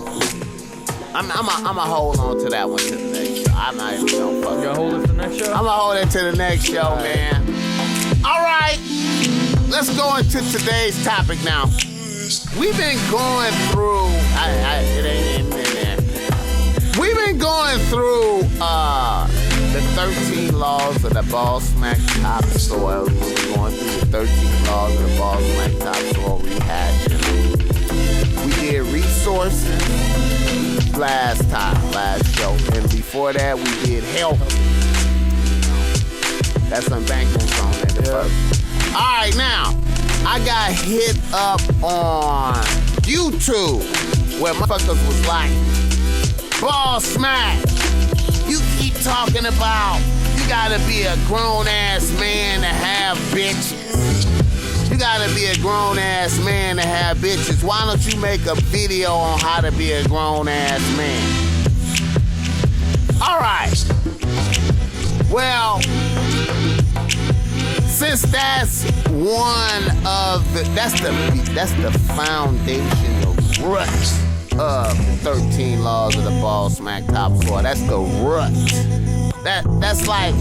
I'm a hold on to that one to the next show. I'm not even gonna fuck. You gonna hold it to the next show? I'm gonna hold it to the next show, man. All right, let's go into today's topic now. We've been going through. It ain't in there. We've been going through the 13 laws of the Bossmack Top Soil. We've been going through the 13 laws of the Bossmack Top Soil rehashing. We did resources last show, and before that we did health. That's some Banqwet on it. Yeah. All right, now I got hit up on YouTube where motherfuckers was like, Bossmack, you keep talking about you gotta be a grown-ass man to have bitches. You gotta be a grown-ass man to have bitches. Why don't you make a video on how to be a grown-ass man? All right. Well, since that's that's the foundational rut of the 13 laws of the Bossmack Top 4. That's the rut. That's like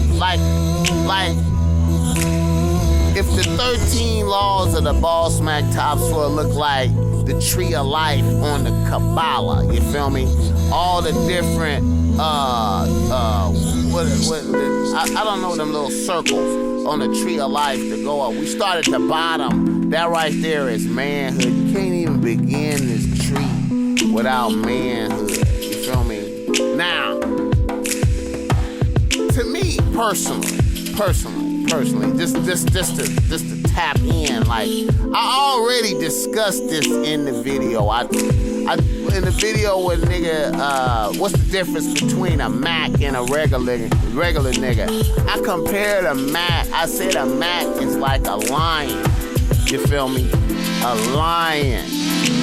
if the 13 laws of the Bossmack topsoil look like the tree of life on the Kabbalah, you feel me? All the different, I don't know them little circles on the tree of life to go up. We start at the bottom. That right there is manhood. You can't even begin this tree without manhood. You feel me? Now, to me personally, just to tap in, like I already discussed this in the video. I in the video with nigga, what's the difference between a Mac and a regular nigga? I compared a Mac. I said a Mac is like a lion. You feel me? A lion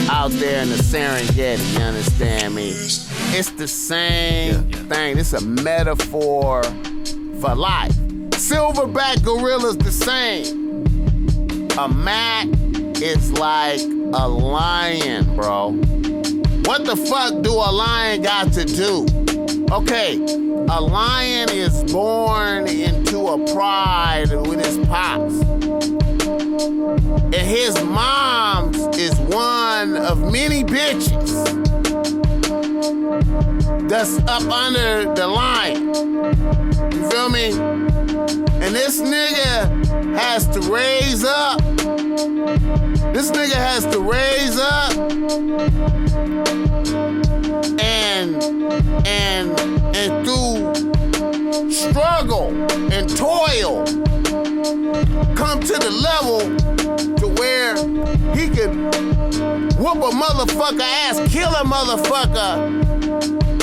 out there in the Serengeti. You understand me? It's the same thing. It's a metaphor for life. Silverback gorilla's the same. A Mac is like a lion, bro. What the fuck do a lion got to do? Okay, a lion is born into a pride with his pops. And his mom's is one of many bitches that's up under the lion. You feel me? And this nigga has to raise up. This nigga has to raise up and through struggle and toil come to the level to where he could whoop a motherfucker ass, kill a motherfucker,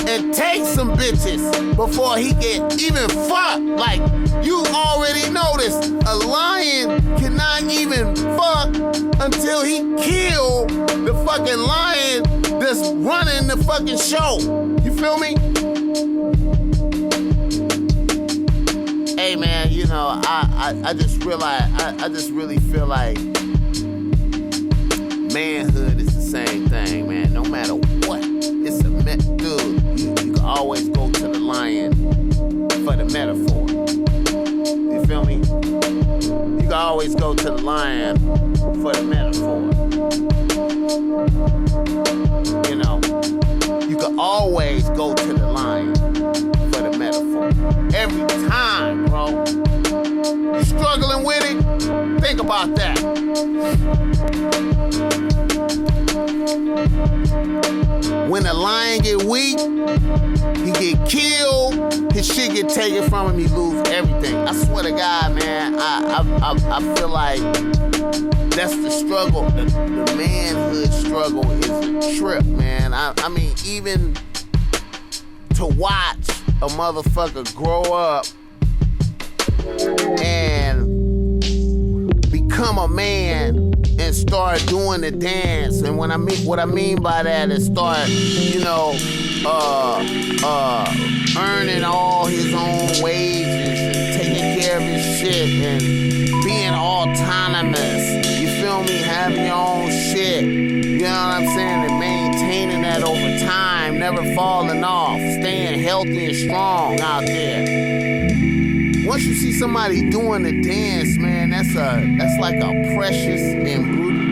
and take some bitches before he get even fucked. Like, you already noticed, a lion cannot even fuck until he kill the fucking lion that's running the fucking show. You feel me? Hey man, you know, I just realized, I just really feel like manhood is the same thing, man. No matter what, it's a dude. You can always go to the lion for the metaphor. You feel me? You can always go to the lion for the metaphor. You know, you can always go to the lion for the metaphor. Every time, bro. You struggling with it? Think about that. When a lion get weak, he get killed, his shit get taken from him, he lose everything. I swear to God, man, I feel like that's the struggle. The manhood struggle is a trip, man. I mean, even to watch a motherfucker grow up and become a man and start doing the dance. And what I mean by that is start, you know, earning all his own wages and taking care of his shit and being autonomous. You feel me? Having your own shit. You know what I'm saying? And maintaining that over time, never falling off, staying healthy and strong out there. Once you see somebody doing the dance, man, that's like a precious and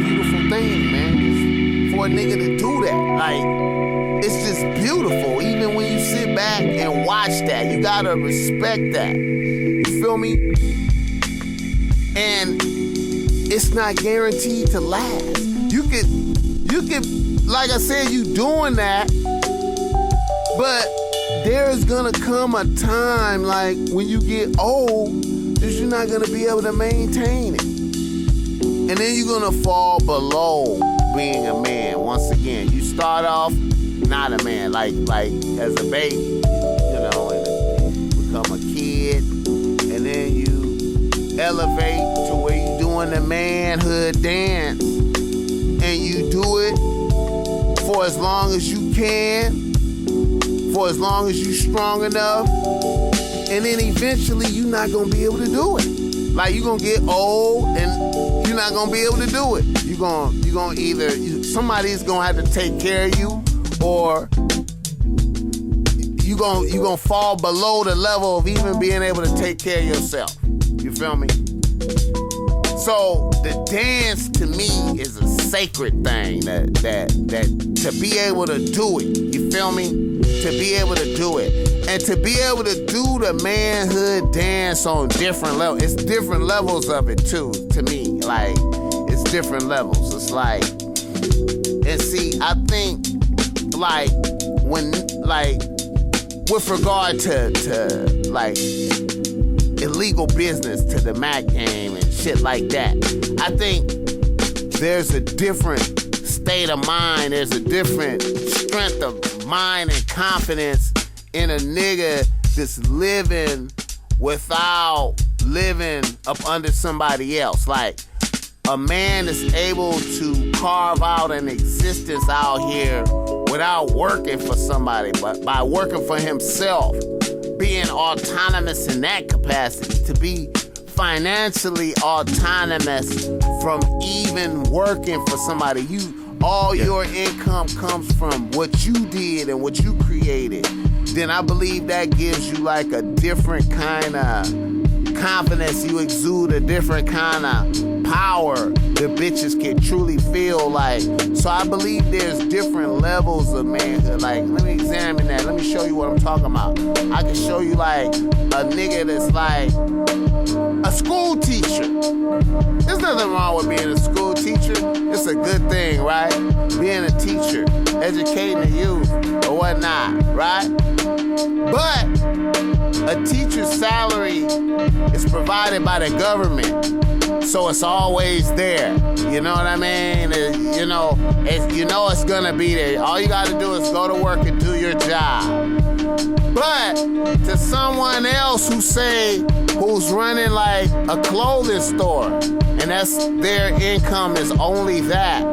beautiful thing, man. Just for a nigga to do that, like, it's just beautiful. Even when you sit back and watch that, you gotta respect that. You feel me? And it's not guaranteed to last. You could, like I said, you doing that, but there's gonna come a time, like when you get old, that you're not gonna be able to maintain it. And then you're gonna fall below being a man. Once again, you start off not a man, like as a baby, you know, and become a kid, and then you elevate to where you're doing the manhood dance, and you do it for as long as you can, for as long as you're strong enough, and then eventually you're not gonna be able to do it. Like, you're gonna get old and you're not gonna be able to do it. You're gonna either, somebody's gonna have to take care of you, or you're gonna fall below the level of even being able to take care of yourself. You feel me? So the dance to me is a sacred thing that to be able to do it, you feel me? To be able to do it. And to be able to do the manhood dance on different levels. It's different levels of it too, to me. Like, it's different levels. It's like, and see, I think like when, like, with regard to like illegal business, to the Mac game and shit like that, I think there's a different state of mind, there's a different strength of mind and confidence in a nigga that's living without living up under somebody else. Like, a man is able to carve out an existence out here without working for somebody, but by working for himself, being autonomous in that capacity, to be financially autonomous from even working for somebody. All your income comes from what you did and what you created. Then I believe that gives you like a different kind of confidence. You exude a different kind of power the bitches can truly feel like. So I believe there's different levels of manhood. Like, let me examine that. Let me show you what I'm talking about. I can show you like a nigga that's like a school teacher. There's nothing wrong with being a school teacher. It's a good thing, right? Being a teacher, educating the youth or whatnot, right? But a teacher's salary is provided by the government, so it's always there. You know what I mean? It's gonna be there. All you gotta do is go to work and do your job. But to someone else who's running like a clothing store, and that's their income is only that,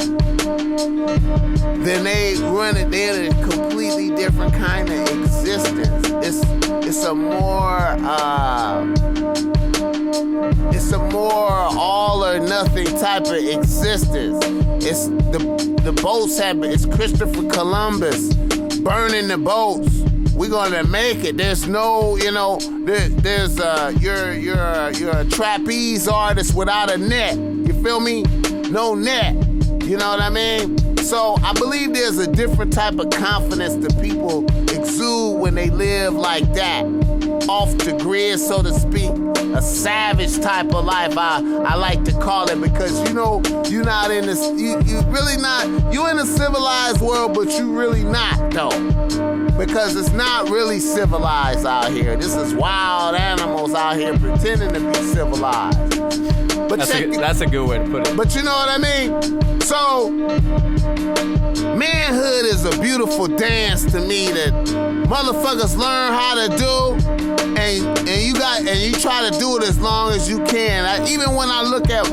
then they're in a completely different kind of existence. It's a more all or nothing type of existence. It's the boats it's Christopher Columbus burning the boats. We're gonna make it. There's no, there's you're a trapeze artist without a net. You feel me? No net. You know what I mean? So I believe there's a different type of confidence that people exude when they live like that, off the grid, so to speak. A savage type of life, I like to call it, because you're not in this, you really not, you in a civilized world, but you really not though. Because it's not really civilized out here. This is wild animals out here pretending to be civilized. But that's a good way to put it. But you know what I mean? So, manhood is a beautiful dance to me that motherfuckers learn how to do, and you try to do it as long as you can. Even when I look at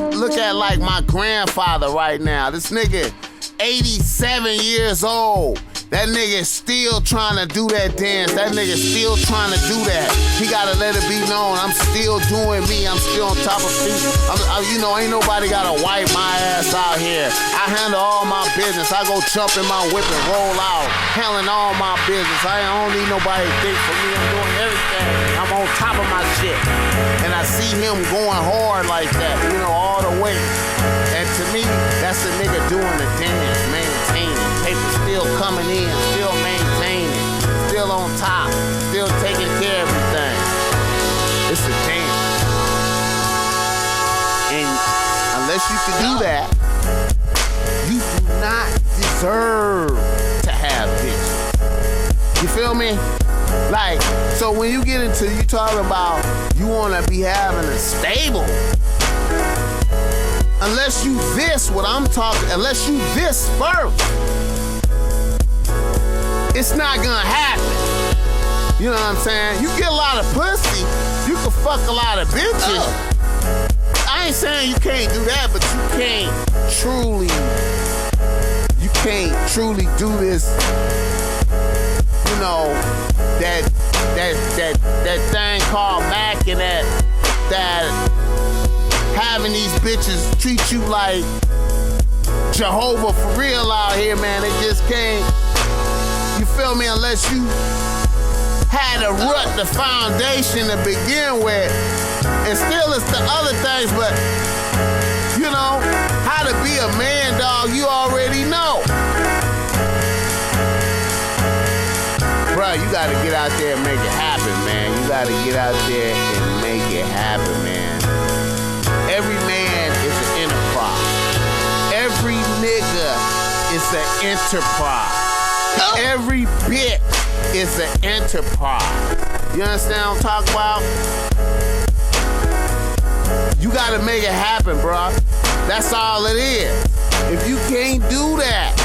like my grandfather right now, this nigga 87 years old. That nigga still trying to do that dance. That nigga still trying to do that. He gotta let it be known. I'm still doing me. I'm still on top of feet. Ain't nobody gotta wipe my ass out here. I handle all my business. I go jump in my whip and roll out, handling all my business. I don't need nobody to think for me. I'm doing everything. I'm on top of my shit. And I see him going hard like that, all the way. And to me, that's a nigga doing the dance, maintaining. Paper still coming in, still maintaining, still on top, still taking care of everything. It's a dance. And unless you can do that, you do not deserve to have bitches. You feel me? Like, so when you get into, you talking about you want to be having a stable. Unless you unless you this first, it's not gonna happen. You know what I'm saying? You get a lot of pussy, you can fuck a lot of bitches. I ain't saying you can't do that, but you can't truly do this. That thing called Mac, and that having these bitches treat you like Jehovah for real out here, man. They just can't. You feel me? Unless you had to rut the foundation to begin with. And still it's the other things, but bro, you gotta get out there and make it happen, man. You gotta get out there and make it happen, man. Every man is an enterprise. Every nigga is an enterprise. Every bitch is an enterprise. You understand what I'm talking about? You gotta make it happen, bro. That's all it is. If you can't do that,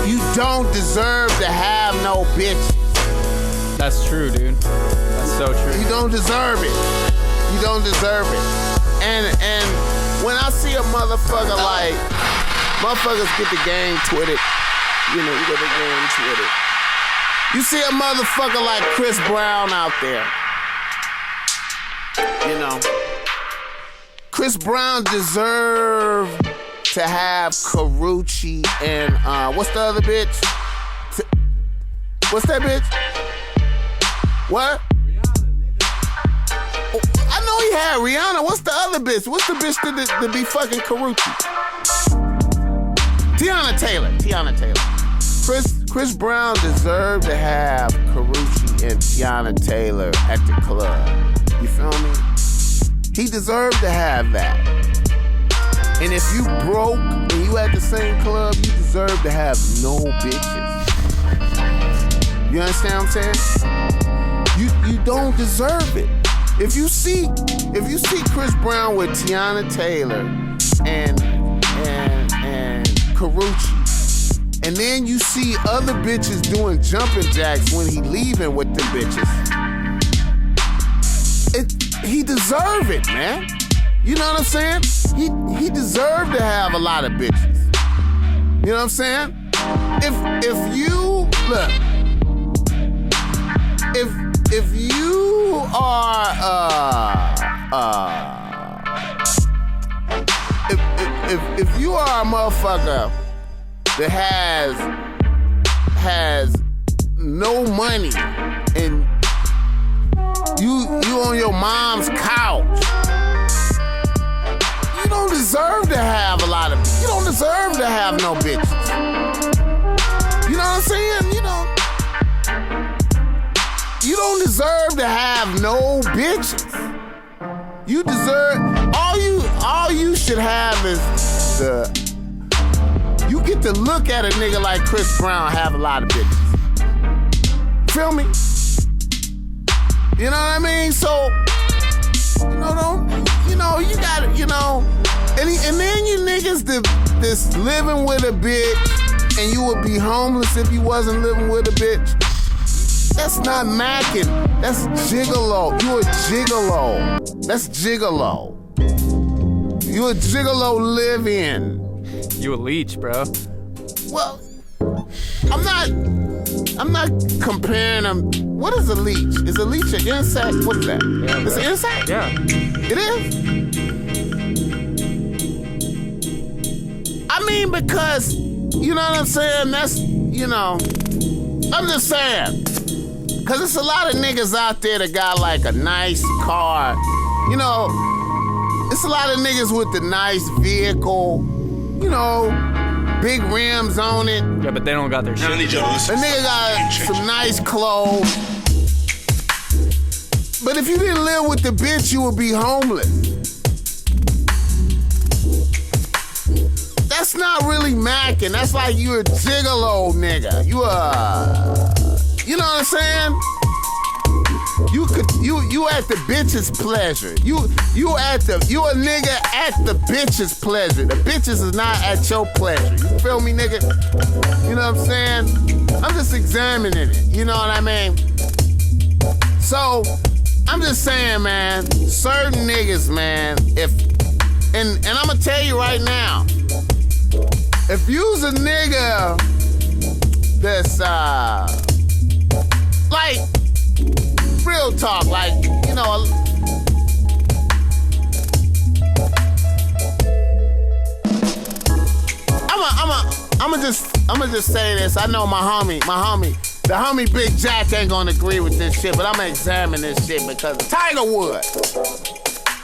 you don't deserve to have no bitches. That's true, dude. That's so true. You don't deserve it. You don't deserve it. And when I see a motherfucker like, motherfuckers get the game twisted. You know, you get the game twisted. You see a motherfucker like Chris Brown out there. You know, Chris Brown deserved to have Karuchi and what's the other bitch? What's that bitch? What? Oh, I know he had Rihanna. What's the other bitch? What's the bitch to be fucking Karuchi? Tiana Taylor. Chris Brown deserved to have Karuchi and Tiana Taylor at the club. You feel me? He deserved to have that. And if you broke and you at the same club, you deserve to have no bitches. You understand what I'm saying? You don't deserve it. If you see Chris Brown with Tiana Taylor and Karuchi, and then you see other bitches doing jumping jacks when he leaving with them bitches, he deserve it, man. You know what I'm saying? He deserved to have a lot of bitches. You know what I'm saying? If you look, if you are if you are a motherfucker that has no money and you on your mom's couch, you don't deserve to have a lot of, you don't deserve to have no bitches. You know what I'm saying? You don't deserve to have no bitches. You deserve, all you should have is you get to look at a nigga like Chris Brown have a lot of bitches. Feel me? You know what I mean? So, you got it, and then you niggas that's living with a bitch and you would be homeless if you wasn't living with a bitch. That's not macking. That's gigolo. You a gigolo. That's gigolo. You a gigolo live-in. You a leech, bro. Well, I'm not comparing them. What is a leech? Is a leech an insect? What's that? Yeah, it's an insect? Yeah. It is? I mean, because, you know what I'm saying? That's, I'm just saying. Because there's a lot of niggas out there that got like a nice car. It's a lot of niggas with the nice vehicle, big rims on it. Yeah, but they don't got their shit. A nigga got some nice clothes. But if you didn't live with the bitch, you would be homeless. That's not really macking. That's like you a gigolo nigga. You know what I'm saying? You at the bitch's pleasure. You a nigga at the bitch's pleasure. The bitches is not at your pleasure. You feel me, nigga? You know what I'm saying? I'm just examining it. You know what I mean? So, I'm just saying, man, certain niggas, man, and I'm gonna tell you right now, if you's a nigga that's like, real talk, like, I'ma just say this. I know my homie Big Jack ain't gonna agree with this shit, but I'ma examine this shit because Tiger Woods.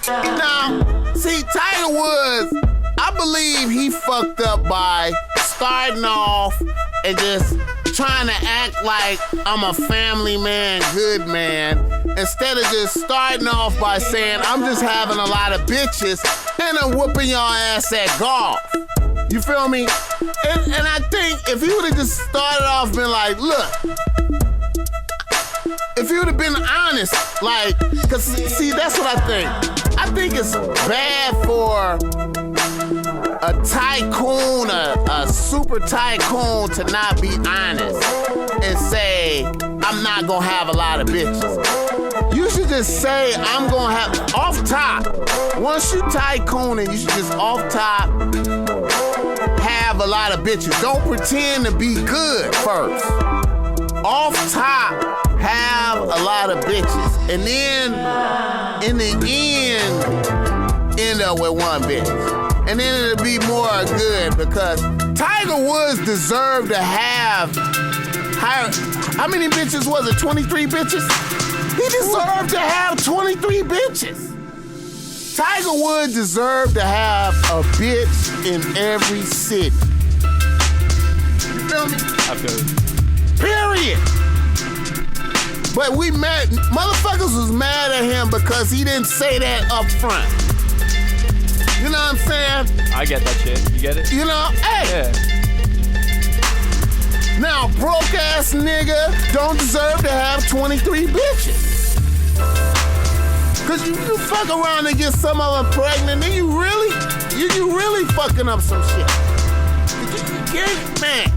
Now, see, Tiger Woods, I believe he fucked up by starting off and just trying to act like I'm a family man, good man, instead of just starting off by saying I'm just having a lot of bitches and I'm whooping y'all ass at golf. You feel me? And I think if he would have just started off been like, look, if he would have been honest, like, cause see, that's what I think. I think it's bad for a tycoon, a super tycoon to not be honest and say, I'm not gonna have a lot of bitches. You should just say, I'm gonna have, off top, once you tycooning, you should just off top have a lot of bitches. Don't pretend to be good first. Off top, have a lot of bitches. And then, in the end up with one bitch. And then it'll be more good because Tiger Woods deserved to have how many bitches was it? 23 bitches? He deserved to have 23 bitches. Tiger Woods deserved to have a bitch in every city. You feel me? I feel it. Period. But motherfuckers was mad at him because he didn't say that up front. You know what I'm saying? I get that shit. You get it? You know, hey. Yeah. Now, broke ass nigga don't deserve to have 23 bitches. Cause you fuck around and get some of them pregnant, then you really fucking up some shit. You get it, man.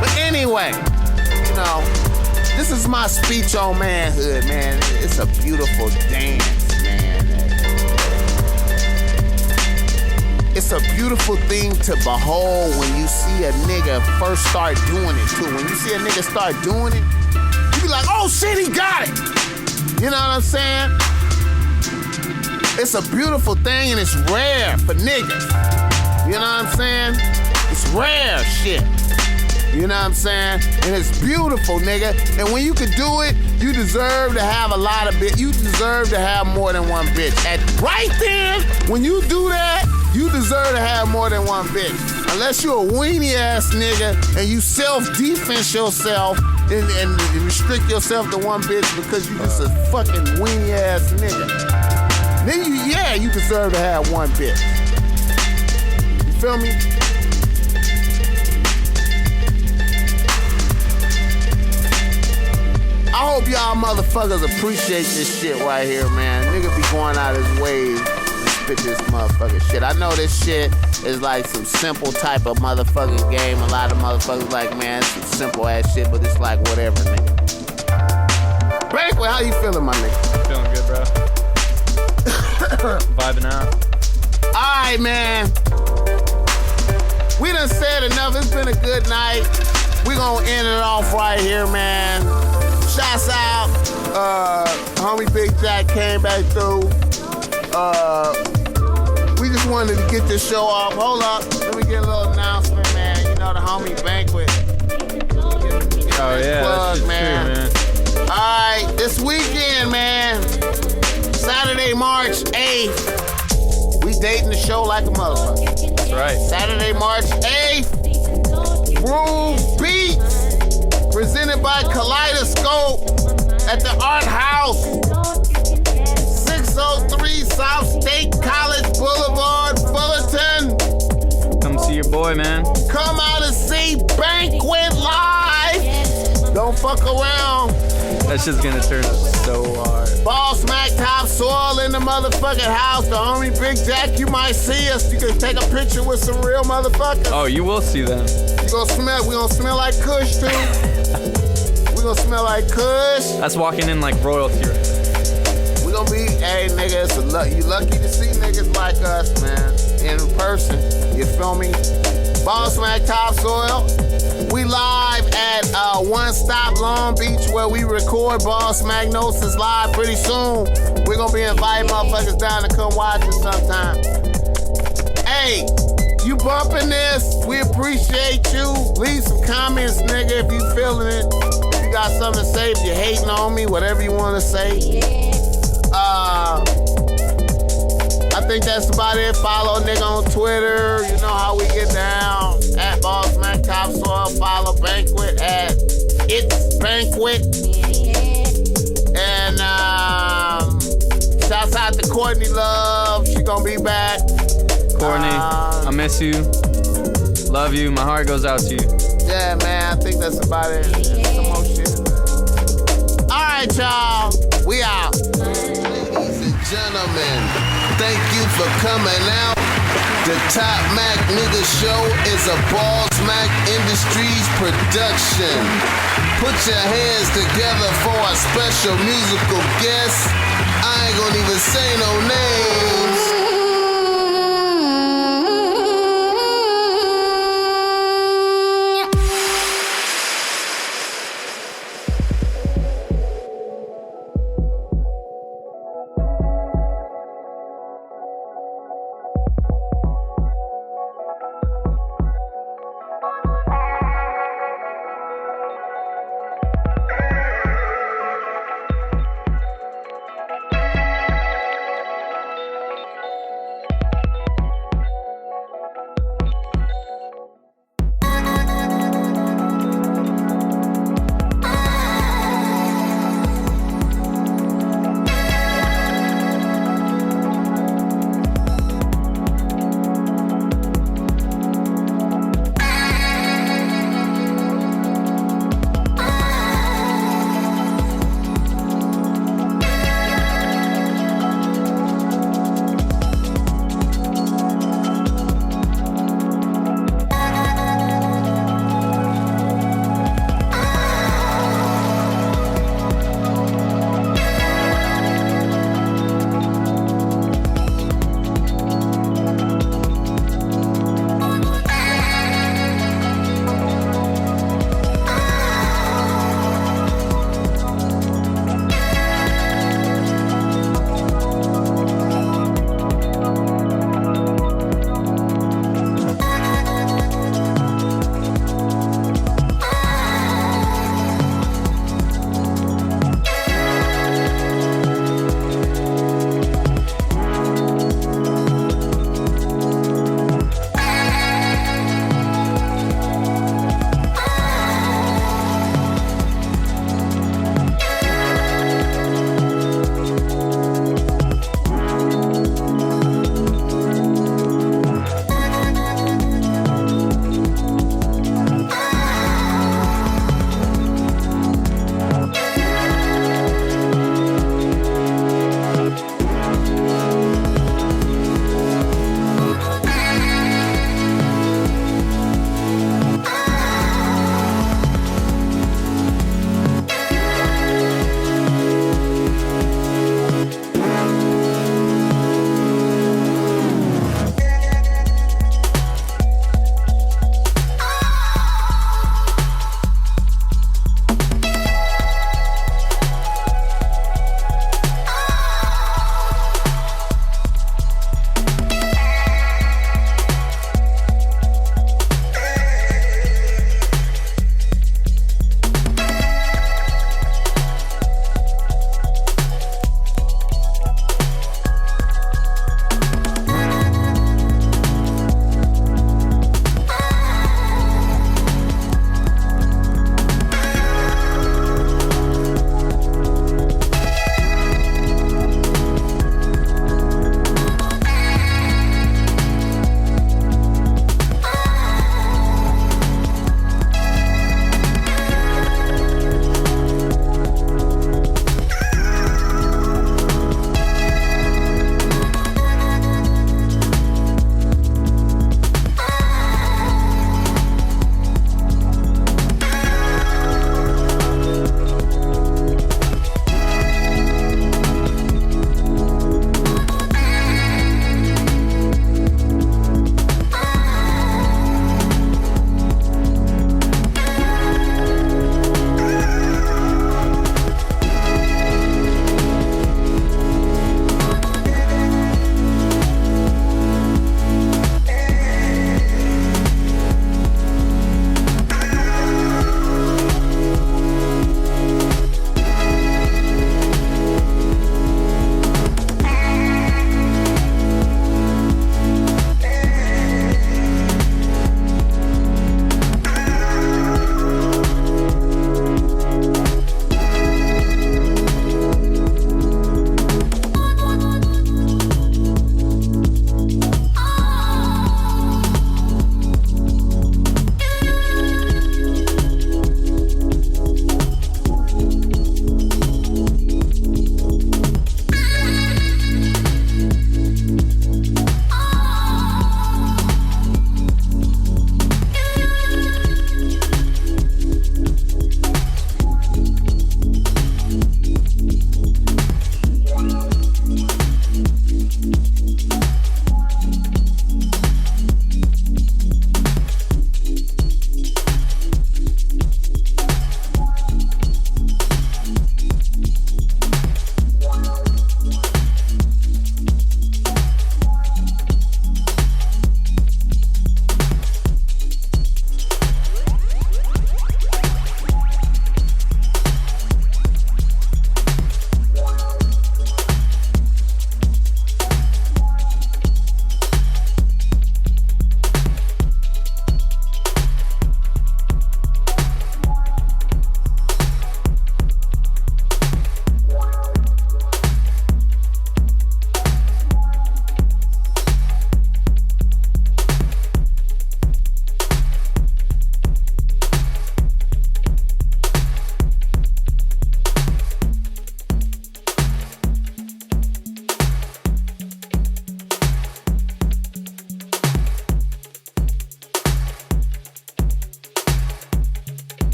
But anyway, you know, this is my speech on manhood, man. It's a beautiful dance, man. It's a beautiful thing to behold when you see a nigga first start doing it, too. When you see a nigga start doing it, you be like, oh shit, he got it. You know what I'm saying? It's a beautiful thing and it's rare for niggas. You know what I'm saying? It's rare shit. You know what I'm saying? And it's beautiful, nigga. And when you could do it, you deserve to have a lot of bitch. You deserve to have more than one bitch. Right then, when you do that, you deserve to have more than one bitch. Unless you're a weenie ass nigga and you self-defense yourself and restrict yourself to one bitch because you just a fucking weenie ass nigga. Then you deserve to have one bitch. You feel me? I hope y'all motherfuckers appreciate this shit right here, man. Nigga be going out his way to spit this motherfucking shit. I know this shit is like some simple type of motherfucking game. A lot of motherfuckers like, man, it's some simple ass shit, but it's like whatever, nigga. Banqwet, how you feeling, my nigga? Feeling good, bro. Vibing out. Alright, man. We done said enough. It's been a good night. We gonna end it off right here, man. Shouts out, homie Big Jack came back through. We just wanted to get this show off. Hold up, let me get a little announcement, man. You know the homie Banqwet. Oh yeah, plug, that's man. true, man. All right, this weekend, man. Saturday, March 8th. We dating the show like a motherfucker. That's right. Saturday, March 8th. Groove Beats. Presented by Kaleidoscope at the Art House, 603 South State College Boulevard, Fullerton. Come see your boy, man. Come out and see Banqwet live. Don't fuck around. That shit's gonna turn up so hard. Bossmack top soil in the motherfucking house. The homie Big Jack, you might see us. You can take a picture with some real motherfuckers. Oh, you will see them. We gonna smell like Kush too. We gonna smell like Kush. That's walking in like royalty. We gonna be, hey nigga, you lucky to see niggas like us, man, in person. You feel me? Bossmack Topsoil. We live at One Stop Long Beach where we record Boss Magnosis live pretty soon. We're gonna be inviting motherfuckers down to come watch us sometime. Hey, you bumping this? We appreciate you. Leave some comments, nigga, if you feeling it. If you got something to say, if you're hating on me, whatever you want to say. I think that's about it. Follow a nigga on Twitter. You know how we get down. At Bossmack Topsoil. Follow Banqwet at It's Banqwet. And shouts out to Courtney Love. She gonna be back. Courtney, I miss you. Love you. My heart goes out to you. Yeah, man. I think that's about it. Some more shit. All right, y'all. We out. Ladies and gentlemen, thank you for coming out. The Top Mac Nigga Show is a Bossmack Industries production. Put your hands together for a special musical guest. I ain't gonna even say no name.